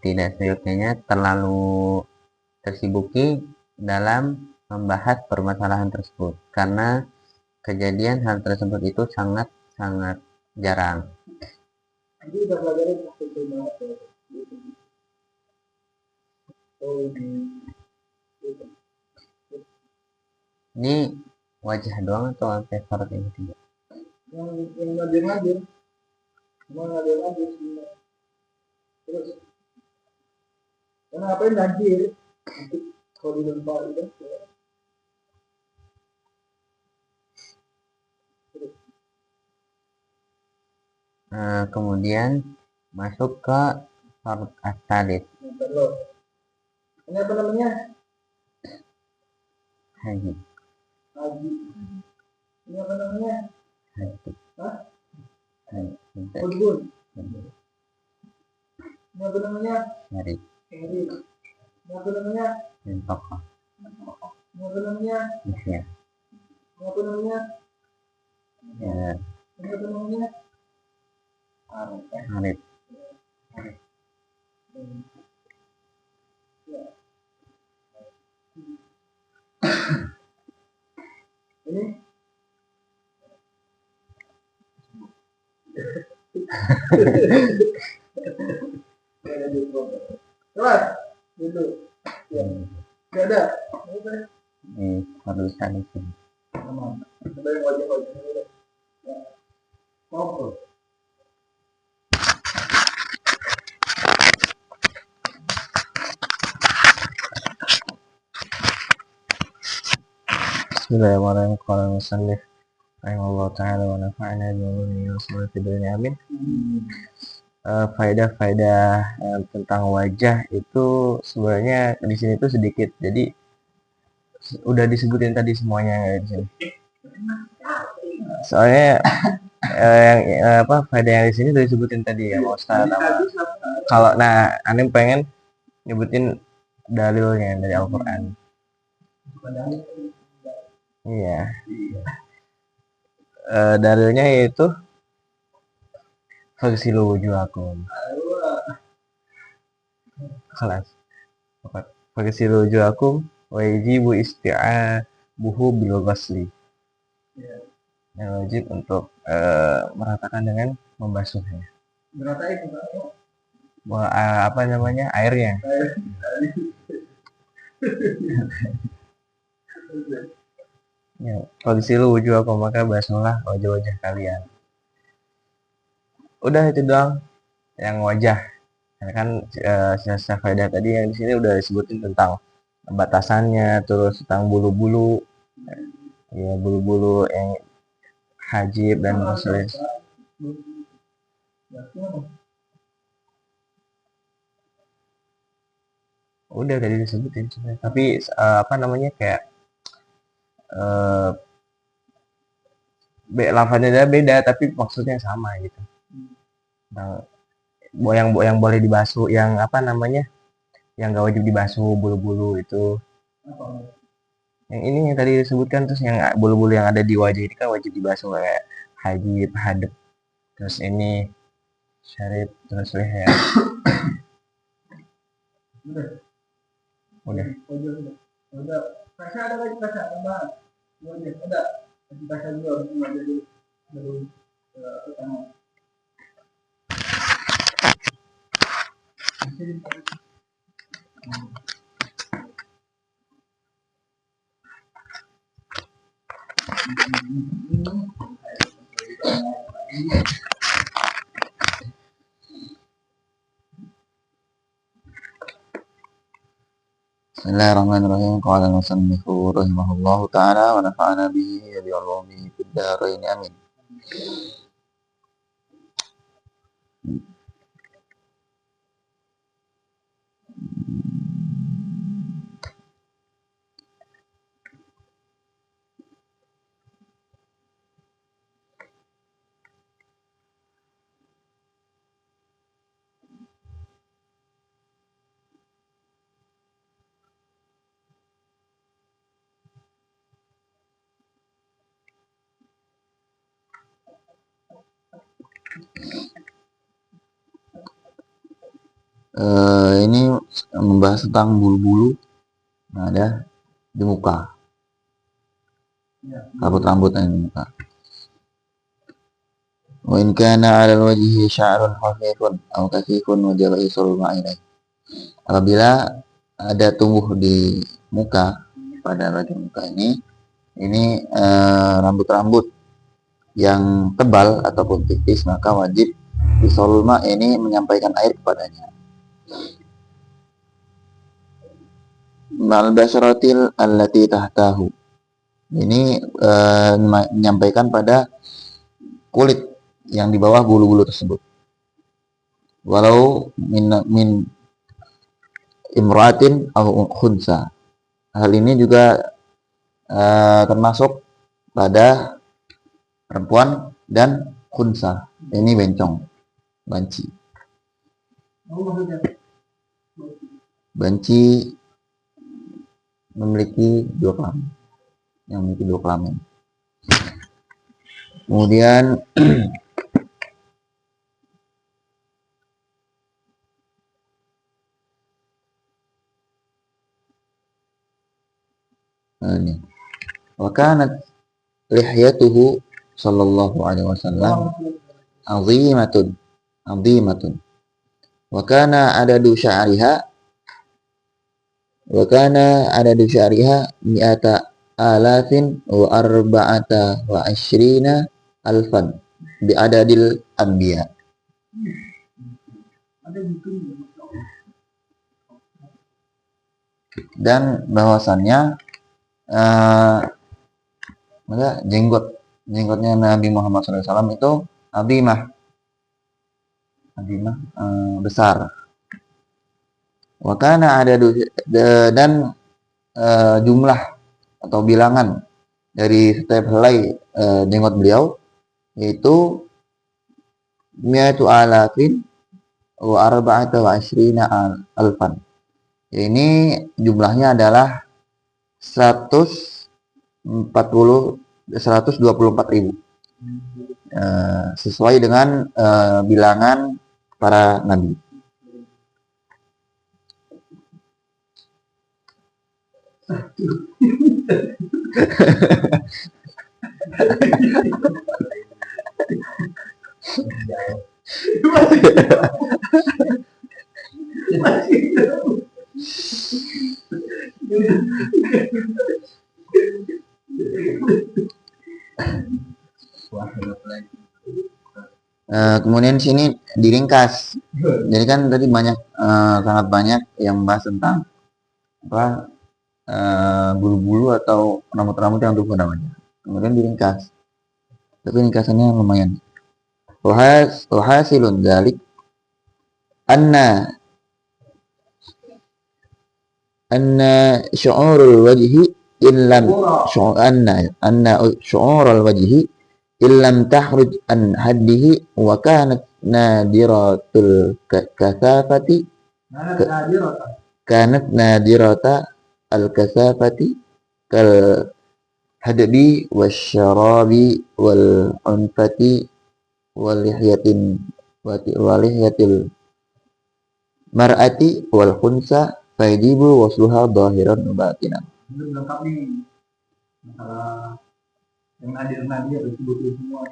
tidak seyogyanya terlalu tersibuki dalam membahas permasalahan tersebut karena kejadian hal tersebut itu sangat jarang. Jadi kita pelajari praktikal banget ya. Ini wajah doang atau sampai farad yang ketiga? Yang ngadir-ngadir semua ngadir-ngadir semua. Terus kenapa yang ngadir nanti kalau di lempar itu kemudian masuk ke farad as-salis ini apa namanya? haji. Ini apa namanya? Haji. Hah? Haji. Udhun. Ini apa namanya? Hari. Ini apa namanya? Intaqah. Ini apa namanya? Isya. Ini apa namanya? Ya. Ini apa namanya? Harib. Ini kelas dulu ya nggak ada Ini farad salis. sama ada yang wajah-wajah dulu ya ngobrol. Bismillahirrahmanirrahim. Qala al-musannif rahimahullah ta'ala wa nafa'ana bi'ulumihi wa sallallahu amin. Faedah-faedah tentang wajah itu sebenarnya di sini tuh sedikit. Jadi udah disebutin tadi semuanya di sini. Soalnya faedah yang di sini udah disebutin tadi ya Pak Ustaz. Kalau aneh pengen nyebutin dalilnya dari Al-Qur'an. Iya. Dalilnya yaitu fagsilu wujuhakum. Kelas. Fagsilu wujuhakum wa yajibu isti'abuhu bil ghasli. Yang wajib untuk meratakan dengan membasuhnya. Beratain Apa namanya? Airnya. Ya, fagsilu wujuhakum, maka basuhlah wajah-wajah kalian. Udah itu doang yang wajah. Karena kan sisa faedah tadi yang di sini udah disebutin tentang batasannya, terus tentang bulu-bulu, ya bulu-bulu yang hajib dan lain. Udah tadi disebutin sebenarnya. Tapi apa namanya kayak lafaznya beda tapi maksudnya sama gitu. Nah, yang boleh dibasuh, yang apa namanya, yang gak wajib dibasuh bulu-bulu itu. Yang ini yang tadi disebutkan, terus yang bulu-bulu yang ada di wajah ini kan wajib dibasuh, kayak hajib, hadap, terus ini syarif, terus leher. Udah. Kasih ada lagi kasih tambahan. Ada. Kasih dulu baru pertama. Bismillahirrahmanirrahim. Qala al-musannifu rahimahullahu ta'ala wa nafa'ana bihi wa bi'ulumihi fid dharain amin. Ini membahas tentang bulu-bulu yang ada di muka, rambut-rambut yang di muka. Wa in kana 'ala al-wajhi sya'run khafifun aw kathifun wajaba isul ma'ilai. Apabila ada tumbuh di muka, pada bagian muka ini rambut-rambut yang tebal ataupun tipis, maka wajib isul ma' ini menyampaikan air kepadanya. Mal basyaratil allati tahtahu. Ini menyampaikan pada kulit yang di bawah bulu-bulu tersebut. Walau min imratin atau khunsa. Hal ini juga termasuk pada perempuan dan khunsa. Ini bencong, banci. Banci memiliki dua kelamin. Yang memiliki dua kelamin. Kemudian ini. Wa kanat lihyatuhu sallallahu alaihi wasallam azimatun. Wa kana adadu sya'riha mi'ata alafin wa arba'ata wa ashrina alfan bi adadil anbiya. Dan bahwasannya jenggotnya Nabi Muhammad SAW itu azimah, besar. Wakana ada dan jumlah atau bilangan dari setiap helai jenggot beliau yaitu mi'atu alafin wa arba'ata wa ashrina alfan. Ini jumlahnya adalah 124 124.000 sesuai dengan bilangan para nabi. Kemudian di sini diringkas. Jadi kan tadi banyak, sangat banyak yang membahas tentang apa bulu-bulu atau rambut-rambut yang tumbuh pada wajah. Kemudian diringkas. Tapi ringkasannya lumayan. Wahasilun dzalik anna syu'urul wajhi illam syu'urul wajhi illam tahruj an haddihi wa kanat nadiratul kasafati al kasafati kal hadbi wasyarabi wal unfati wal lihyatil mar'ati wal khunsa fajibu wasluha dhahiran wa batinan. Belum lengkap nih masalah yang nadir disebut semua.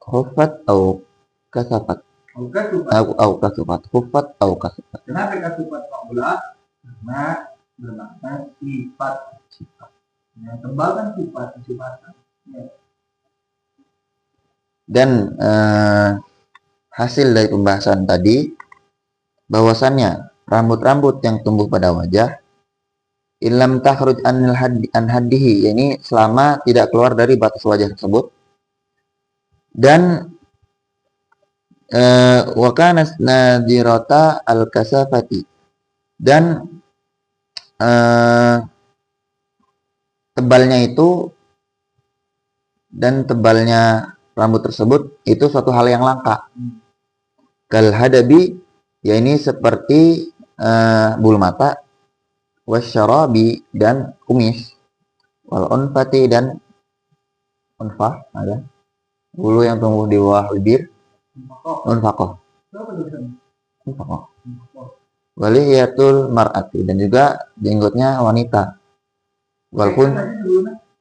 Khufat au kasafat au kasufat. Khufat au kasufat. Kenapa kasufat Pak? Karena bermakna sifat. Yang tebal kan sifat. Ya. Dan hasil dari pembahasan tadi bahwasannya rambut-rambut yang tumbuh pada wajah illam takhruj an haddihi, ini selama tidak keluar dari batas wajah tersebut, dan wa kanat nadirata al kasafati, dan tebalnya rambut tersebut itu suatu hal yang langka. Kal hadabi, ya ini seperti bulu mata, wasyarabi dan kumis, wal unfati dan unfah, ada bulu yang tumbuh di bawah bibir, unfaqah, walihiyatul mar'ati, dan juga jenggotnya wanita, walaupun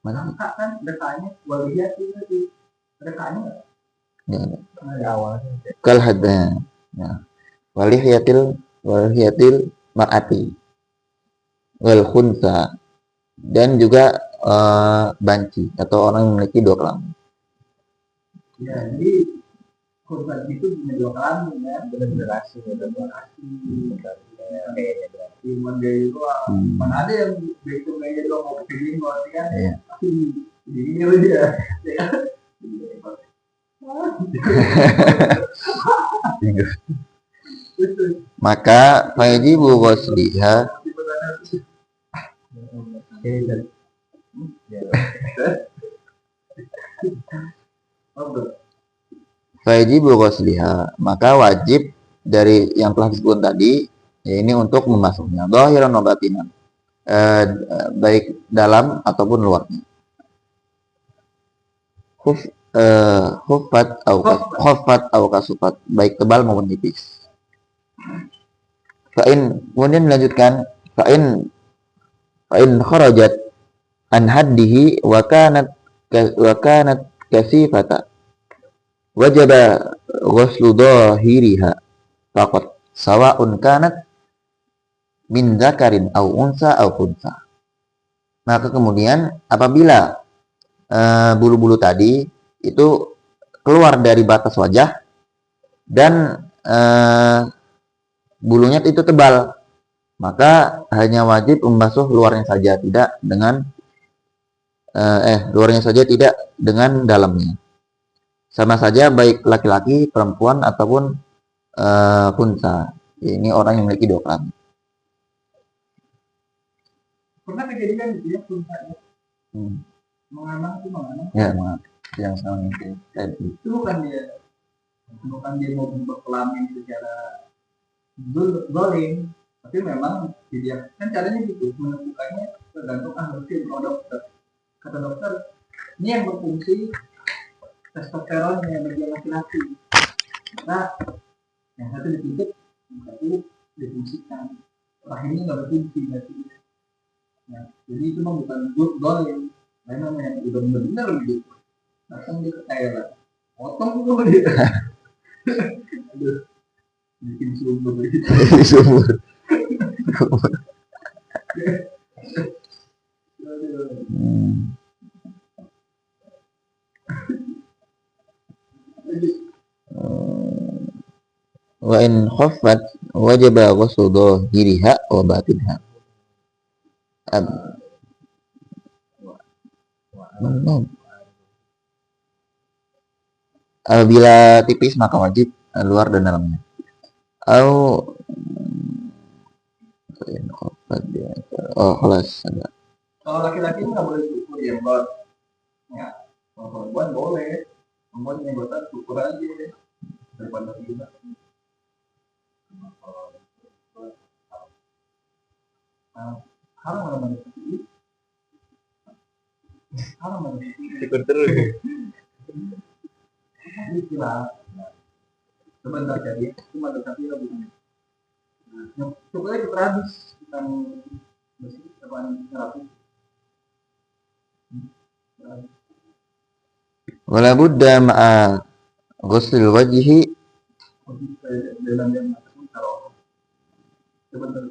kan dekanya waliyat itu dekanya Di awal. kal hadda, ya, walihiyatil mar'ati wal khunsa, dan juga banci atau orang yang memiliki dua kelamin. ya, jadi korban itu punya dua kelamin ya, Generasi. Cuman dia itu mana ada yang begitu meja doang mau pilih buat kan? Iya. Ini dia. Maka fajibu ghusliha, maka wajib dari yang telah disebut tadi, ya ini untuk membasuhnya zahiran wa batinan, baik dalam ataupun luarnya. Khufat au kasufat, baik tebal maupun tipis. Kemudian melanjutkan fa'in kharajat an haddihi wa kanat kasifata wajaba ghuslu dhahiriha faqat sawa'un kanat min dzakarin au unsa au khunsa. Maka kemudian apabila bulu-bulu tadi itu keluar dari batas wajah dan bulunya itu tebal, maka hanya wajib membasuh luarnya saja, tidak dengan dalamnya. Sama saja baik laki-laki, perempuan ataupun khunsa. Ini orang yang memiliki dua kelamin. Pernah kejadian gitu ya, puncaknya menganang itu menganang. Ya, yang sama itu tadi. Itu bukan dia mau berkelamin secara zolim, tapi memang Jadi ya, kan caranya gitu, menentukannya tergantung ahli dokter. Kata dokter, ini yang berfungsi testosteron yang bagi laki-laki. Maka yang satu ditutup, yang satu difungsikan. Rahimnya nggak berfungsi berarti. Nah, jadi itu mah bukan good doing, memang yang udah benar gitu. Langsung dia ke Thailand, potong tuh dia. Aduh, bikin sumber gitu. Sumur. Hmm. Wa in khaffat wajaba ghuslu dhahiriha wa batinha. Apabila tipis maka wajib luar dan dalamnya. Au oh kelas ada. Kalau laki-laki nggak boleh cukur ya, Bang. Ya, kalau perempuan boleh. Perempuan yang botak cukur aja daripada kita. Haram mana mana seperti haram mana Syukur terus. ini kira sebentar jadi cuma ada tapi lah bukan. Cukurnya cukur habis bukan bersih depan rapi. Wala budda ma'a ghuslil wajhi Dalam yang kalau sebentar.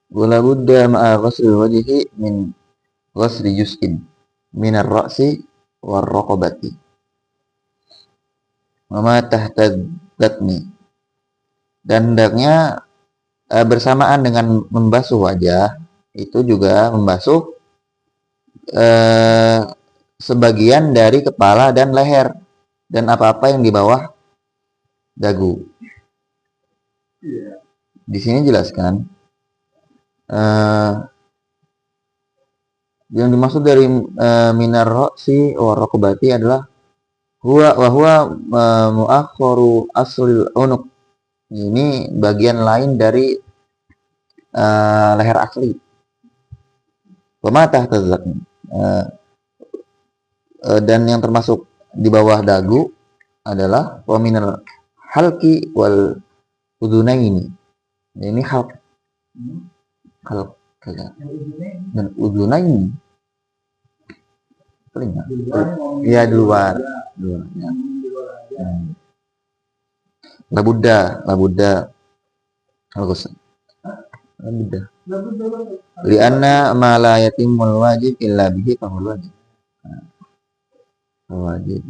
wala budda ma'a ghuslil wajhi min ghusli juz'in min ar-ra'si war raqabati wa ma tahta batni. Dan hendaknya bersamaan dengan membasuh wajah itu juga membasuh sebagian dari kepala dan leher dan apa-apa yang di bawah dagu. Di sini jelaskan yang dimaksud dari minar ra'si wa raqabati adalah huwa muakhiru aslil unuq. Ini bagian lain dari leher asli. Pematah tazakni. Dan yang termasuk di bawah dagu adalah waminal halki wal udunaini. Ini halq dan udunaini. Telinga. Iya di luar. Ya. Labudda al-ghusl. Labudda. Lianna ma la yatimul wajib illa bihi fahul wajib. Wajib.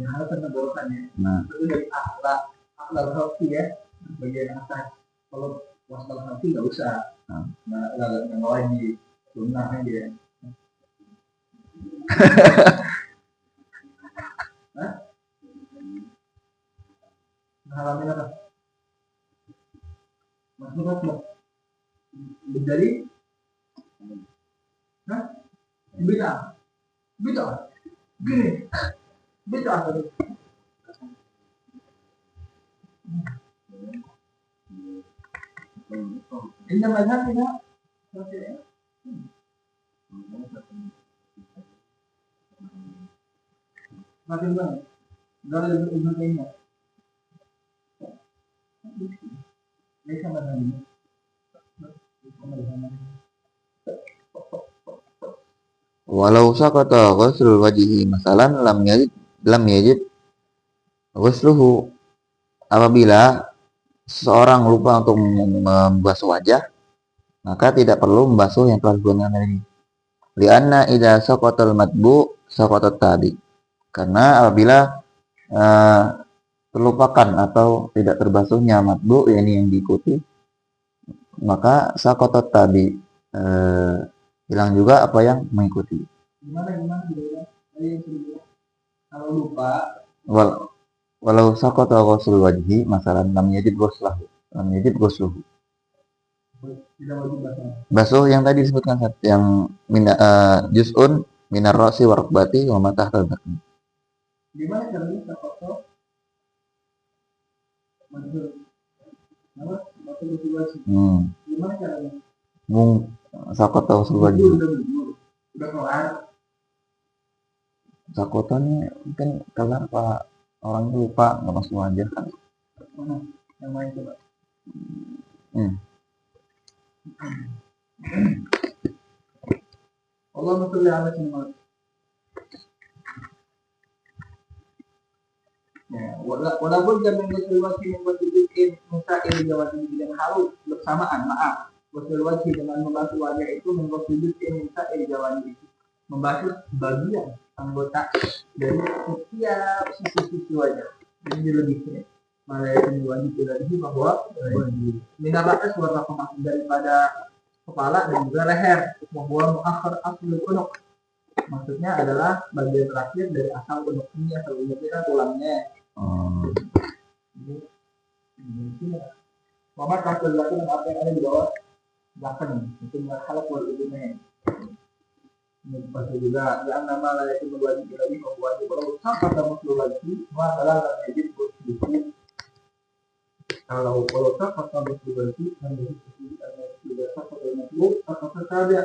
Nah, Itu dari akhlak hati ya, bagian atas. Kalau wasal hati nggak usah, nggak wajib, sunnah aja. Halamin apa? Masuk apa? Dari? Beda, gini, beda tadi. Ini banyak tidak? Makin banyak. Gak ada ilmu kayaknya. Ini sama lagi. walau saqata ghuslul wajhi masalan lam yajib ghusluhu. Apabila seseorang lupa untuk membasuh wajah, maka tidak perlu membasuh yang telah digunakan tadi. Lianna idza saqatal matbu saqatat tabi. Karena apabila terlupakan atau tidak terbasuhnya matbu, yakni yang diikuti, maka saqatat tabi, hilang juga apa yang mengikuti. Gimana? Kalau lupa, Walau saqata ghusl wajhi masalan lam yajib ghusluhu. tidak wajib basah. Basuh yang tadi disebutkan yang juz'un minar ra'si wa raqbati wa ma tahta dzakni. Gimana caranya foto? Masuk wajib. Gimana caranya? Mung Sakoto usul Itu wajib. udah kelar. Sakoto nih mungkin kelar Pak, orangnya lupa nggak masuk wajah kan. Mana? Yang main coba. Allahumma sholli ala sayyidina. Ya, walaupun jam yang berwajib membuat bikin musail jawab yang harus bersamaan, maaf. Berwajib dengan membasuh wajah itu membuat bikin musail jawab itu membasuh bagian anggota dari setiap sisi-sisi wajah. Jadi lebihnya malah yang wajib lagi bahwa minabahas warna pemakai daripada kepala dan juga leher membawa muakhir asli kunuk. Maksudnya adalah bagian terakhir dari asal kunuk ini, asal kunuk kita tulangnya. Mama kasih belakang apa yang ada di bawah belakang itu masalah kuat ujungnya. Ini pasti juga yang nama layak itu berwajib lagi membuat kalau sampai kamu perlu lagi masalah wajib bersedikit. Kalau sampai kamu perlu lagi nanti sudah sampai kamu perlu apa saja.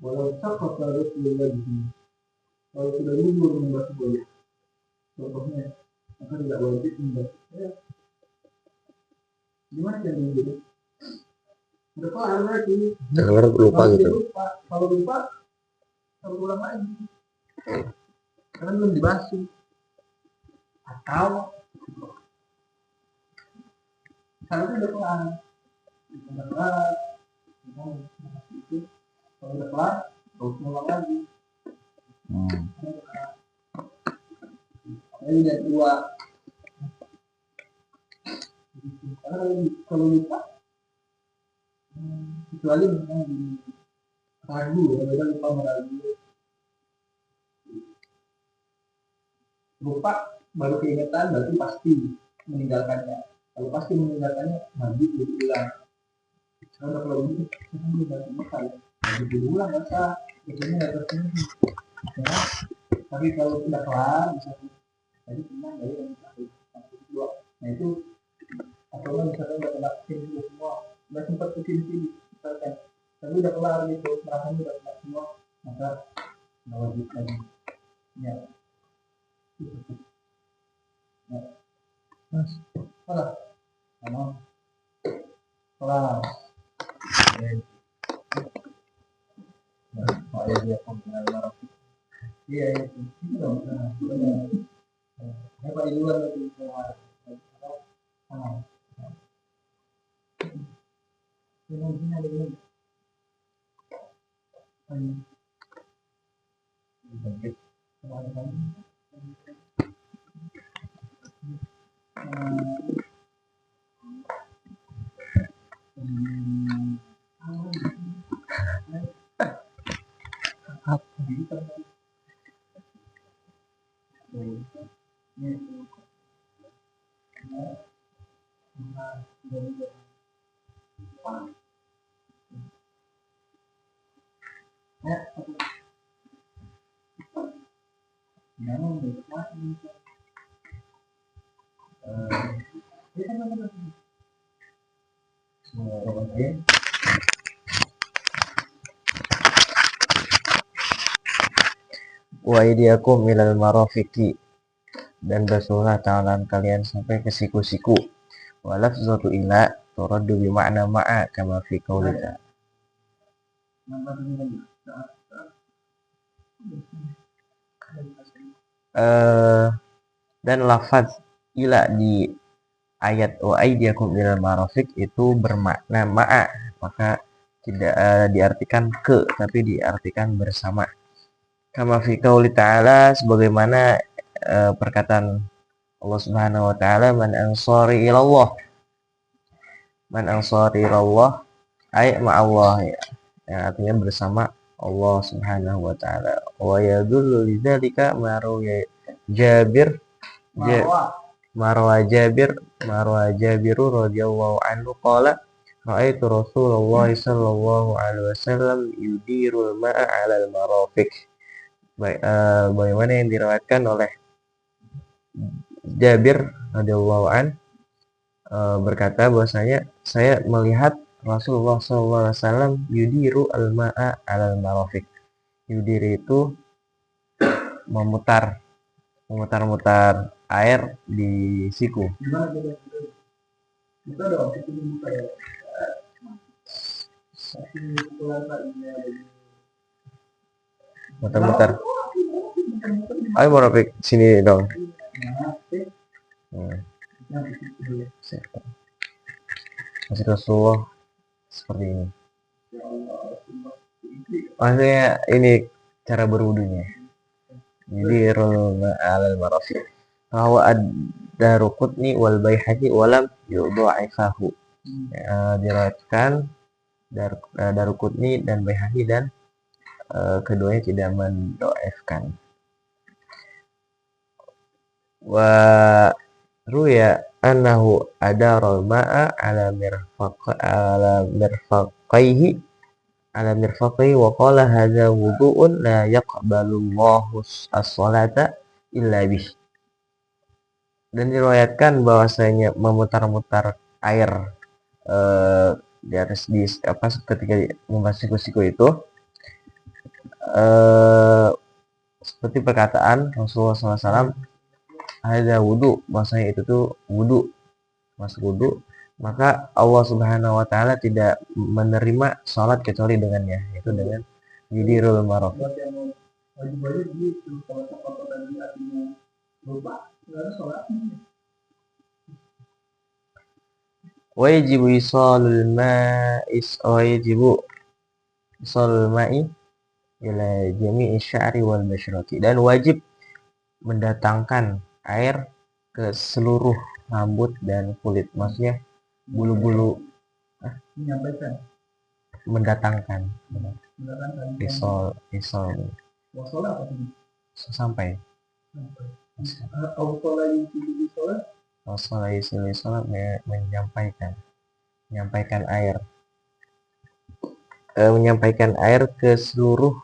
Walau sampai kamu perlu lagi kalau sudah mundur membahas boleh. Contohnya akan tidak wajib membahas. Gimana cara gitu? Udah kelar lagi. Lupa gitu. Kalau lupa, kalau ulang lagi. Karena belum dibasuh. Atau seharusnya udah kelar. Udah kelar. Kalau udah kelar, terus ulang lagi. Ini yang kedua. Kalau lupa, kecuali misalnya ragu, ada lupa meragu. Lupa baru keingetan berarti pasti meninggalkannya. Kalau pasti meninggalkannya wajib diulang. Kalau begitu, kita belum baca bekal. Wajib diulang baca. Biasanya nggak tersinggung. Ya. Tapi kalau sudah kelar, misalnya tadi pernah dari yang terakhir, kedua. Nah itu atau misalnya udah kena sini semua, udah sempat kesini misalkan, tapi udah kelar gitu, rasanya udah kena semua, maka nggak wajib lagi. Ya. Mas, kelar, sama, kelar. Pak ya dia pembenar marah. Iya itu dong. Pak itu kan lebih kelar. Sama. Ini ada ini. Wa idiakum minal marafiqi, dan basuhlah tangan kalian sampai ke siku-siku. Wa lafzatu ila turaddu bi makna ma'a kama fi qaulika. Dan lafaz ila di ayat wa aidiakum minal marafiq itu bermakna ma'a, maka tidak diartikan ke, tapi diartikan bersama. Kama fi qauli ta'ala, sebagaimana perkataan Allah Subhanahu wa taala, man ansari ilallah. Man ansari ilallah ay ma'allah, ya. Yang artinya bersama Allah Subhanahu wa taala. Wa yadullu lidzalika marwa Jabir marwa Jabiru radhiyallahu anhu qala ra'aitu Rasulullah sallallahu alaihi wasallam yudirul ma'a 'alal marafiq. Bagaimana yang diriwayatkan oleh Jabir radhiyallahu an berkata bahwasanya saya melihat Rasulullah SAW yudiru al-ma'a alal marafiq. Yudiru itu memutar-mutar air di siku. Gimana beda? Kita dong, kita buka ya. Kasih pukulan lainnya. Mutar-mutar. Ayo marafiq sini dong. Nah, oke. Hmm. Nah, itu. Masih Rasulullah seperti ini. Ya Allah, Maksudnya ini cara berwudunya. Yudirul ma'alal marafiq. Rawa ad-Daruqutni wal Baihaqi walam yudha'ifahu. Diriwayatkan Daruqutni dan Baihaqi dan keduanya tidak mendoifkan. Wa ruya annahu adaral ma'a ala mirfaqaihi wa qala hadza wudu'un la yaqbalullahu as-salata illa bih. Dan diriwayatkan bahwasanya memutar-mutar air di atas ketika membasuh siku itu seperti perkataan Rasulullah SAW, ada wudu, bahwasanya itu tuh wudu, masuk wudu, maka Allah Subhanahu wa taala tidak menerima salat kecuali dengannya, yaitu dengan yudirul marafiq. buat yang wajib-wajib gitu. Kalau kotor tadi artinya lupa, nggak ada sholatnya. Wajibu isalul ma'i ila jami'i sya'ri wal basyrati, dan wajib mendatangkan air ke seluruh rambut dan kulit, maksudnya bulu-bulu. Menyampaikan, Mendatangkan mendatangkan. isol Wasolah apa sih? sampai Ausolah yang di sholat. Rasulullah menyampaikan air ke seluruh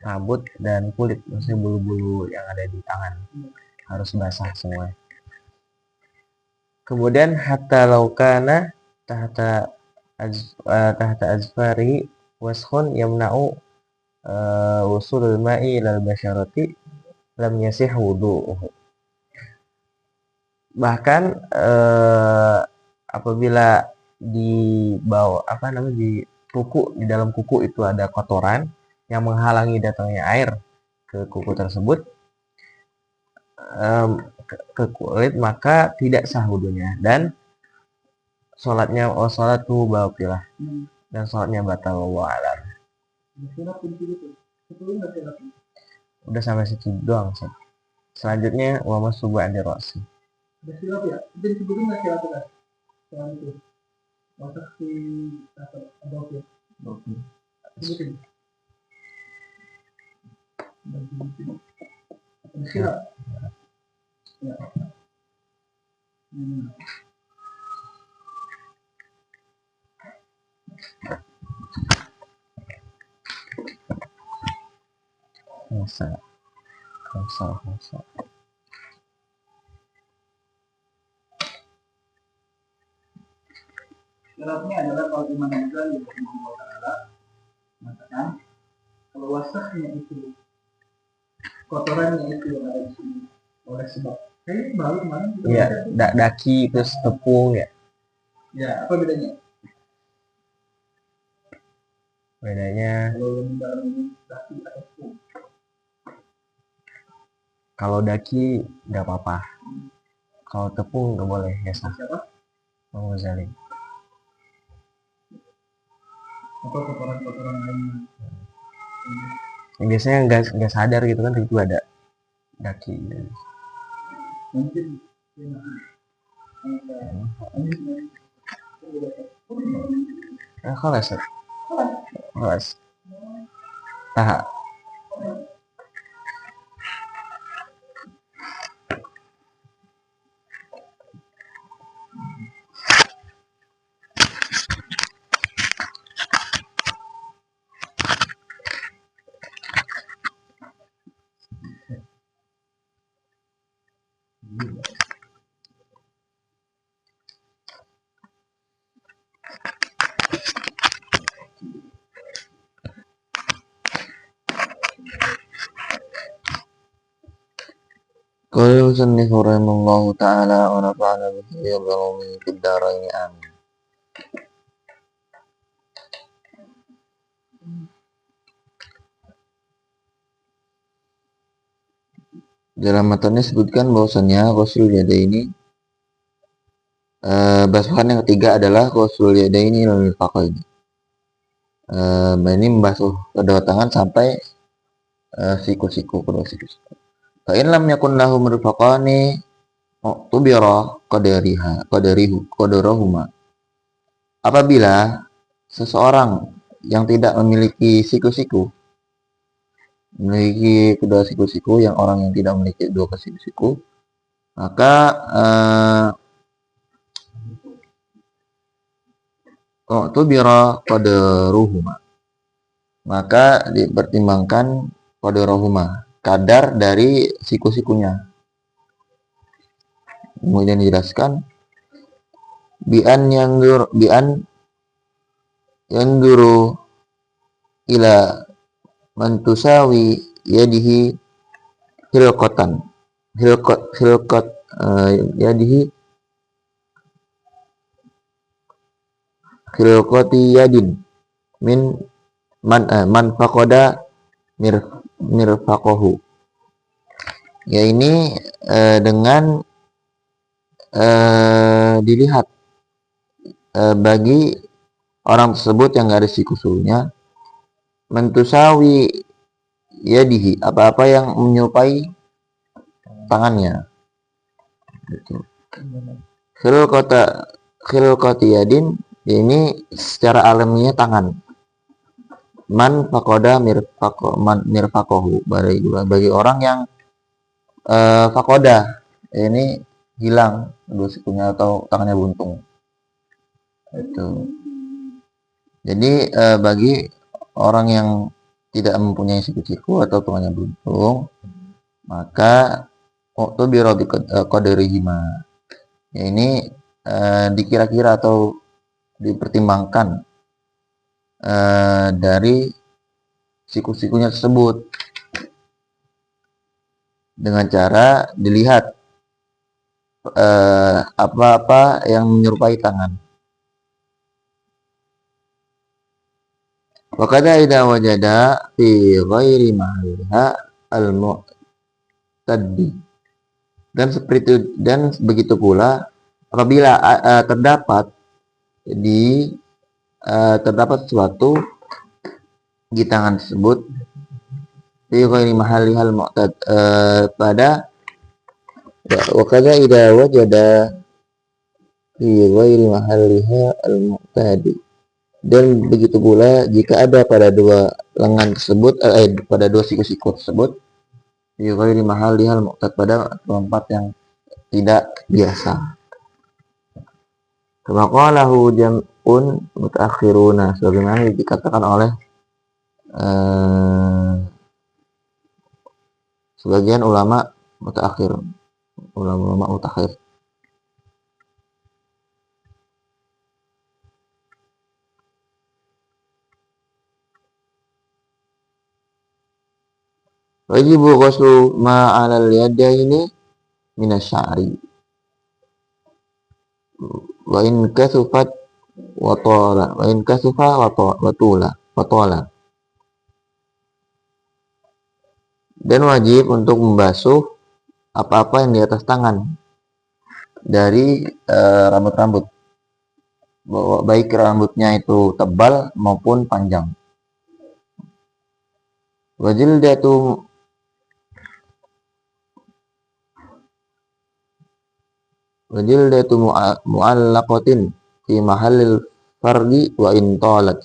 rambut dan kulit, maksudnya bulu-bulu yang ada di tangan harus basah semua. Kemudian hatta laukana tahta azfari waskhun yamna'u wusulul ma'i ilal basyarati lam yasih wudu'uhu. Bahkan apabila di bawah di kuku, di dalam kuku itu ada kotoran yang menghalangi datangnya air ke kuku tersebut, ke kulit, maka tidak sah wudunya dan sholatu batilah, dan sholatnya batal. Wallahu a'lam. Udah sampai situ doang. Selanjutnya wa masubu andi ra'si. Ada silap ya? Itu disebutin nggak silap kan? Soal itu. Masak si ada oke. Sebutin. Ada silap. Ya. Masa. Silapnya adalah kalau Imam Ghazali Rahimahullah Ta'ala mengatakan kalau wasaknya itu, kotorannya itu yang ada di sini oleh sebab baru kemarin Iya, daki terus tepung ya. Ya, apa bedanya? Bedanya Kalau yang dalam ini daki atau tepung? kalau daki nggak apa-apa, kalau tepung nggak boleh, ya sah. Siapa? Imam Ghazali. Apa kotoran-kotoran lainnya? Biasanya nggak sadar gitu kan, itu ada daki. Mungkin Kelas. Tahap. Qala al-musannif rahimahullahu ta'ala wa nafa'ana bihi wa bi fid dharain amin. Dalam matanya disebutkan bahwasannya ghuslul yadaini basuhan yang ketiga adalah ghuslul yadaini lil mirfaqaini. Ini membasuh kedua tangan sampai siku-siku, kedua siku-siku. Fa in lam yakun lahu mirfaqani tubira qadarahuma. Apabila seseorang yang tidak memiliki siku-siku, memiliki kedua siku-siku, yang orang yang tidak memiliki dua siku-siku, maka tubira qadaruhuma, maka dipertimbangkan qadaruhuma, kadar dari siku-sikunya. Kemudian dijelaskan bi'an yanzuru ila man tusawi yadihi hilqatan yadihi hilqati yadin min man faqada mirfaqahu. Ya, ini dengan dilihat bagi orang tersebut yang nggak ada siku-sikunya, mentusawi yadihi, apa-apa yang menyerupai tangannya. Khilqati yadin, ini secara alamiah tangan. Man faqada mirfaqahu, bagi orang yang faqada, ini hilang dua sikunya atau tangannya buntung. Itu. Jadi bagi orang yang tidak mempunyai siku-siku atau tangannya buntung, maka tubira qadarihima. Ya, ini dikira-kira atau dipertimbangkan dari siku-sikunya tersebut dengan cara dilihat apa-apa yang menyerupai tangan. Wa kadza idza wajada fi ghairi mahalliha al-mu'taddi. Dan seperti itu, dan begitu pula apabila terdapat sesuatu di tangan tersebut fi ghairi mahalliha al-mu'tad, pada wa kadza idza wajada fi ghairi mahalliha al-mu'tadi. Dan begitu pula jika ada pada dua lengan tersebut, pada dua siku-siku tersebut, fi ghairi mahalliha al-mu'tad, pada tempat yang tidak biasa. Kama qalahu jam'un mutaakhiruna, sebagaimana dikatakan oleh sebagian ulama mutaakhir, ulama mutaakhir. Wajibu ghuslu ma 'alal yadaini minasy'ari wa in kasufat wa tala, wa in kasufa wa tula. Dan wajib untuk membasuh apa-apa yang di atas tangan dari rambut-rambut, baik rambutnya itu tebal maupun panjang. Wajildatu mu'allaqatin fi mahallil fardi wa in talat.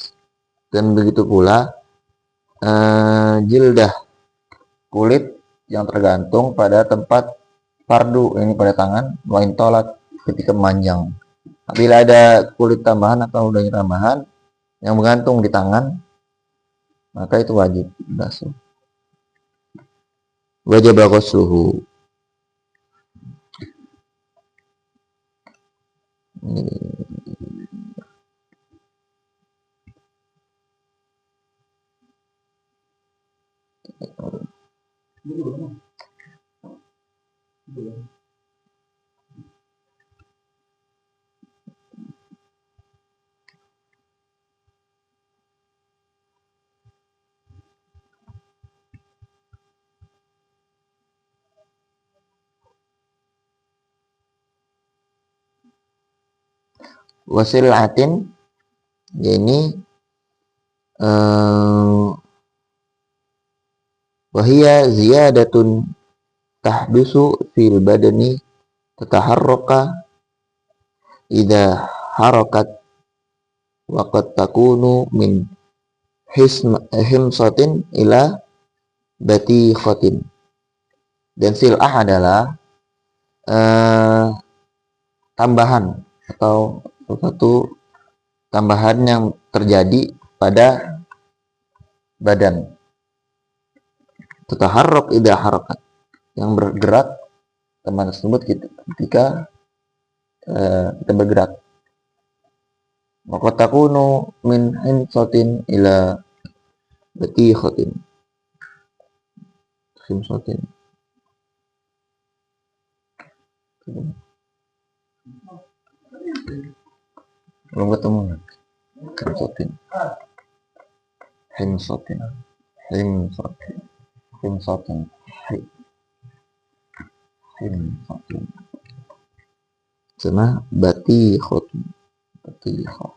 Dan begitu pula jildah, kulit yang tergantung pada tempat fardu, ini pada tangan, wa in talat, ketika memanjang. Bila ada kulit tambahan atau udahnya tambahan yang menggantung di tangan, maka itu wajib basuh. Wajib ghusluhu. Wasil'atin, ya ini wahia ziyadatun tahdusu fil badani tataharraka idza harakat wa qad takunu min himsatin ila batikhatin. Dan sil'ah adalah tambahan atau suatu tambahan yang terjadi pada badan. Tataharrak idza harakat, yang bergerak teman tersebut ketika kita bergerak. Maka takunu min himsatin ila batikhatin. Himsatin. Belum ketemu. Himsatin. Himsatin. Himsatin. Himsatin. Himsatin. Sama batikhatin. Batikhatin.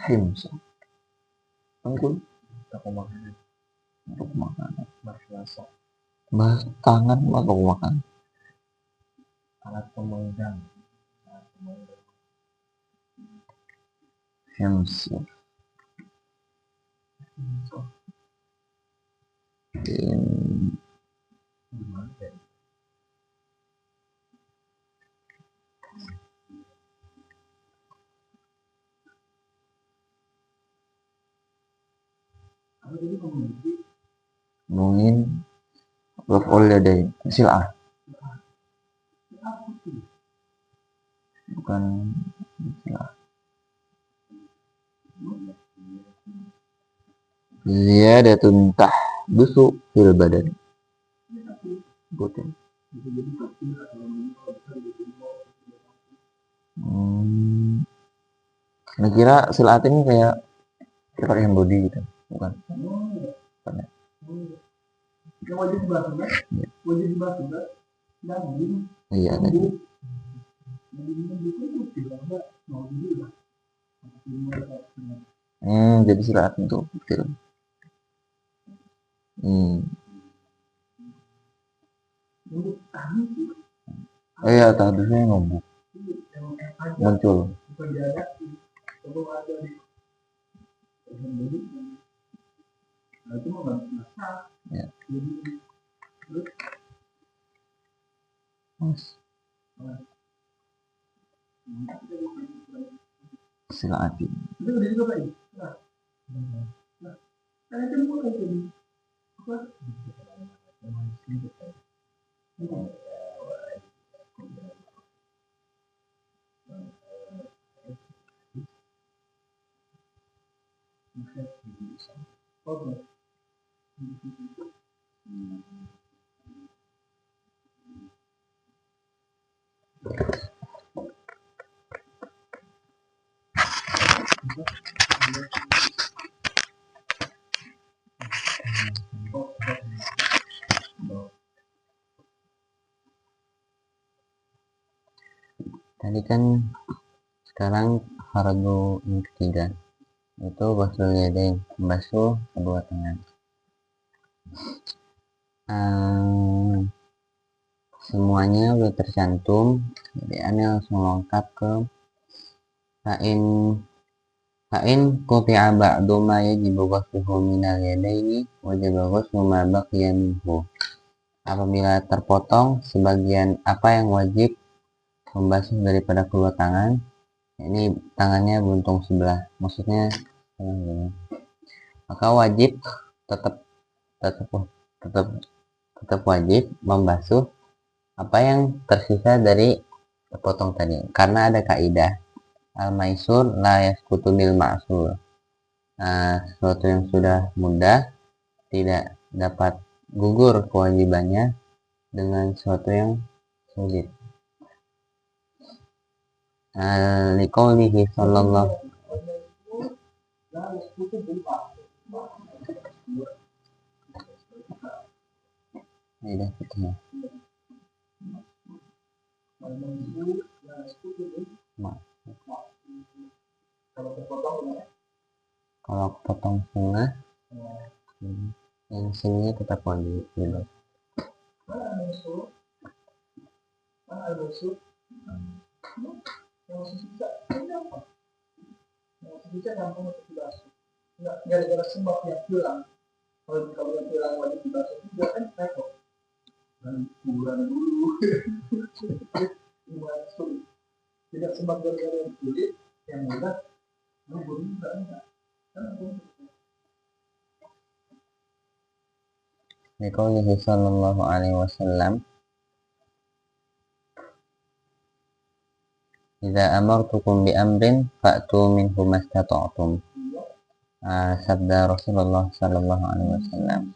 Himsa. Angkul. Untuk makanan. Bahas tangan untuk makan. Alat pemegang. Himsa. Mungkin raf'ul yadain sil'ah, bukan sil'ah. Ziyadatun tahdusu fil badan. Betul. Nah, kira sil'at ini kayak kita pakai hand body gitu, bukan? Bukan ya? Yang wajib dibahas juga. Iya. Wajib dibahas juga. Daging. Iya tadi. Jadi sil'at untuk film. Oh iya, tahdusnya nombok muncul. Ya. Sil'atin. Tadi kan sekarang fardu yang ketiga itu ghuslul yadain, membasuh kedua tangan. Semuanya udah tercantum, jadi Anda langsung lengkap ke fa'in quti'a ba'du ma yajibu ghusluhu minal yadaini wajib ghuslu ma baqiya minhu. Apabila terpotong sebagian apa yang wajib membasuh daripada kedua tangan, ini tangannya buntung sebelah, maksudnya maka wajib tetap wajib membasuh apa yang tersisa dari terpotong tadi, karena ada kaidah al-maisur la yasqutu bil ma'sur. Sesuatu yang sudah mudah tidak dapat gugur kewajibannya dengan sesuatu yang sulit. Liqaulihi sallallahu Kaidah fikih. Ma- Kalau terpotong ya. Kalau potong setengah, yang sininya tetap wajib gitu. Mana ada musuh? Mana ada musuh? Yang musuh bisa, ini apa? Yang musuh bisa gampang untuk dibasuh. Enggak gara-gara sebab yang hilang. Kalau yang hilang wajib dibasuh juga kan repot. Dan kuburan dulu. Gimana sulit? Tidak sebab gara-gara yang sulit, yang mudah, gugur juga enggak. Kan Liqaulihi sallallahu alaihi wasallam, "Idza amartukum bi amrin fa'tu minhu mastata'tum." Sabda Rasulullah sallallahu alaihi wasallam,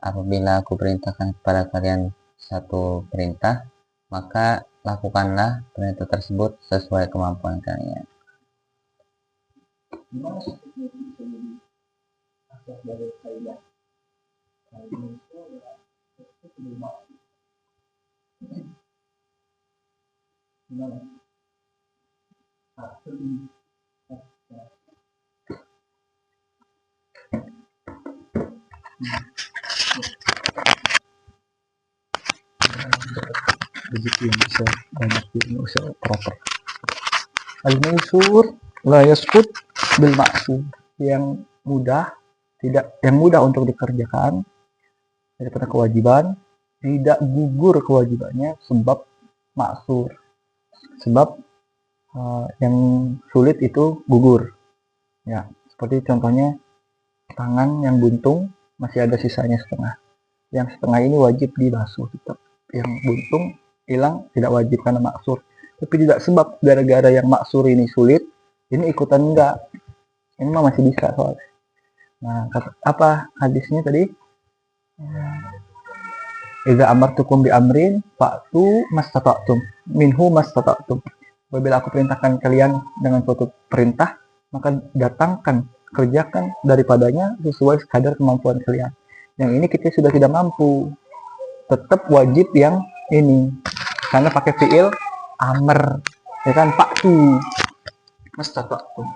apabila aku perintahkan kepada kalian satu perintah, maka lakukanlah perintah tersebut sesuai kemampuan kalian. gimana sebetulnya bisa jadi asas dari kaidah? Kalau itu ya itu belum masuk. Gimana? Satu ini. Rezeki yang bisa banyak ilmu usaha proper. Al-maisur la yasqut bil ma'sur. Yang mudah untuk dikerjakan daripada kewajiban, tidak gugur kewajibannya sebab maksur. Sebab yang sulit itu gugur. Ya, seperti contohnya tangan yang buntung masih ada sisanya setengah. Yang setengah ini wajib dibasuh tetap. Yang buntung hilang tidak wajib karena maksur. Tapi tidak sebab gara-gara yang maksur ini sulit, ini ikutan enggak. Ini mah masih bisa soalnya. Nah, apa hadisnya tadi? Idza amartukum bi amrin fa'tu mastata'tum minhu mastata'tum. Apabila aku perintahkan kalian dengan suatu perintah, maka datangkan, kerjakan daripadanya sesuai kadar kemampuan kalian. Yang ini kita sudah tidak mampu, tetap wajib yang ini karena pakai fiil amr, ya kan, fa'tu mastata'tum.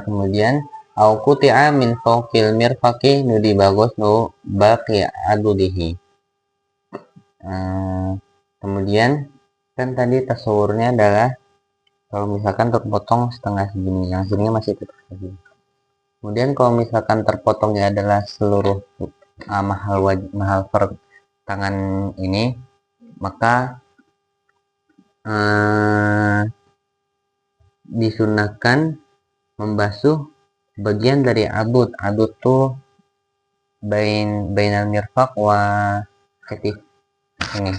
Kemudian au quti'a min fawqil mirfaqi nudi bagus nu baqi adudihi. Kemudian kan tadi tasawurnya adalah kalau misalkan terpotong setengah segini, yang segini masih tetap segini. Kemudian kalau misalkan terpotongnya adalah seluruh mahal per tangan ini, maka disunahkan membasuh bagian dari abud. Abud tuh bainal mirfaq wa katif ini.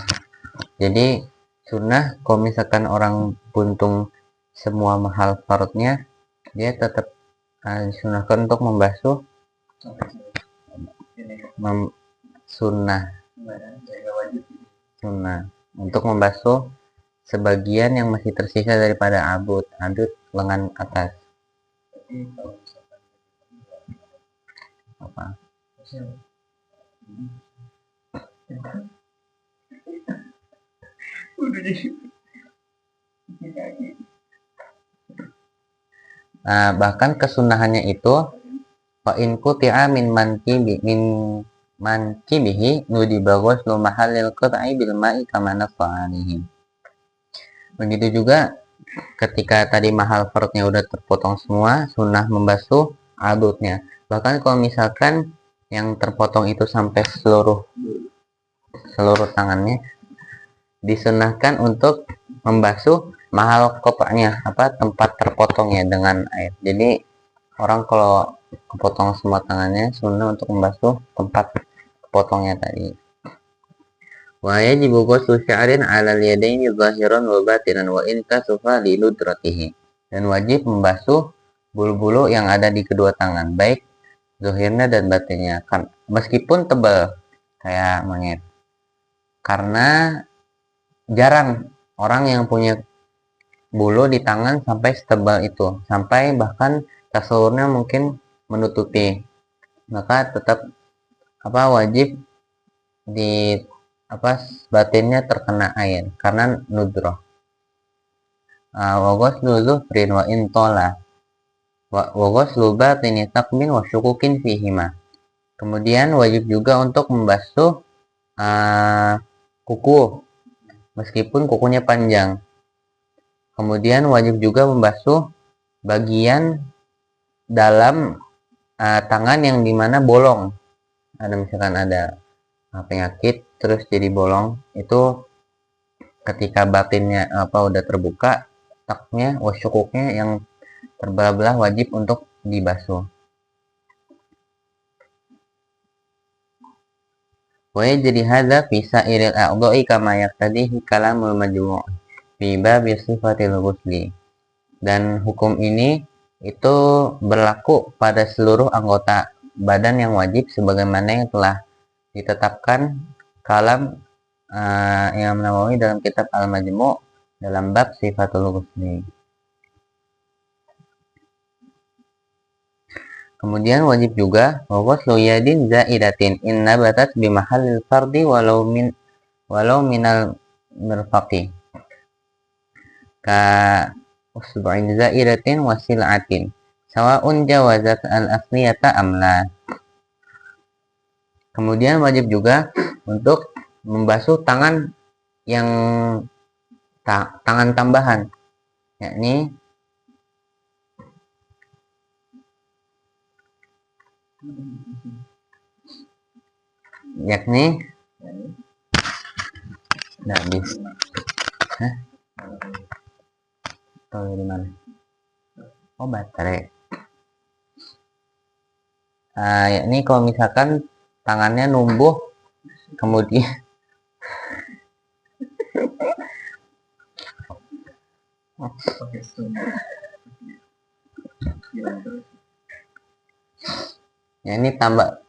Jadi sunnah kalau misalkan orang buntung semua mahal farudnya, dia tetap disunahkan untuk membasuh sunnah untuk membasuh sebagian yang masih tersisa daripada abud lengan atas. Apa? Bahkan kesunahannya itu fa in quti'a min mankibihi nudi bagos lu mahallil qat'i bil ma'i kama nafa'anihi. Begitu juga ketika tadi mahal farudnya udah terpotong semua, sunnah membasuh adutnya. Bahkan kalau misalkan yang terpotong itu sampai seluruh tangannya, disunahkan untuk membasuh mahal kopaknya, tempat terpotongnya dengan air. Jadi orang kalau kepotong semua tangannya, sunnah untuk membasuh tempat potongnya tadi. Wa yajibu ghuslu sya'rin 'ala al-yadaini zahiran wa batinan wa in kasufa li nudratihi. Dan wajib membasuh bulu-bulu yang ada di kedua tangan, baik zahirnya dan batinnya. Meskipun tebal. kayak monyet. Karena jarang orang yang punya bulu di tangan sampai setebal itu, sampai bahkan kasurnya mungkin menutupi. Maka tetap wajib di batinnya terkena air karena nudroh. Wa ghuslu zuhrin wa intola wa ghuslu batini takmin wa syukukin fihima. Kemudian wajib juga untuk membasuh kuku meskipun kukunya panjang. Kemudian wajib juga membasuh bagian dalam tangan yang dimana bolong. Misalkan ada penyakit terus jadi bolong, itu ketika batinnya udah terbuka, taknya wasyukuknya yang terbelah-belah wajib untuk dibasuh. Wa jadi hadza fi sa'iril a'dha'i kama yaqtadihi kalamul majmu' fi bab sifatil ghusli. Dan hukum ini itu berlaku pada seluruh anggota badan yang wajib sebagaimana yang telah ditetapkan kalam Imam Nawawi dalam kitab Al-Majmu' dalam bab sifatul ghusli. Kemudian wajib juga ghuslu yadin zaidatin in nabatat bi mahallil fardi walau minal mirfaqi ka usbu'in zaidatin wa sil'atin sawa'un jawazat al-asliyata amla. Kemudian wajib juga untuk membasuh tangan yang tangan tambahan, yakni nggak habis. Tahu di mana? Oh, baterai. Yakni kalau misalkan tangannya numbuh kemudian ya ini tambah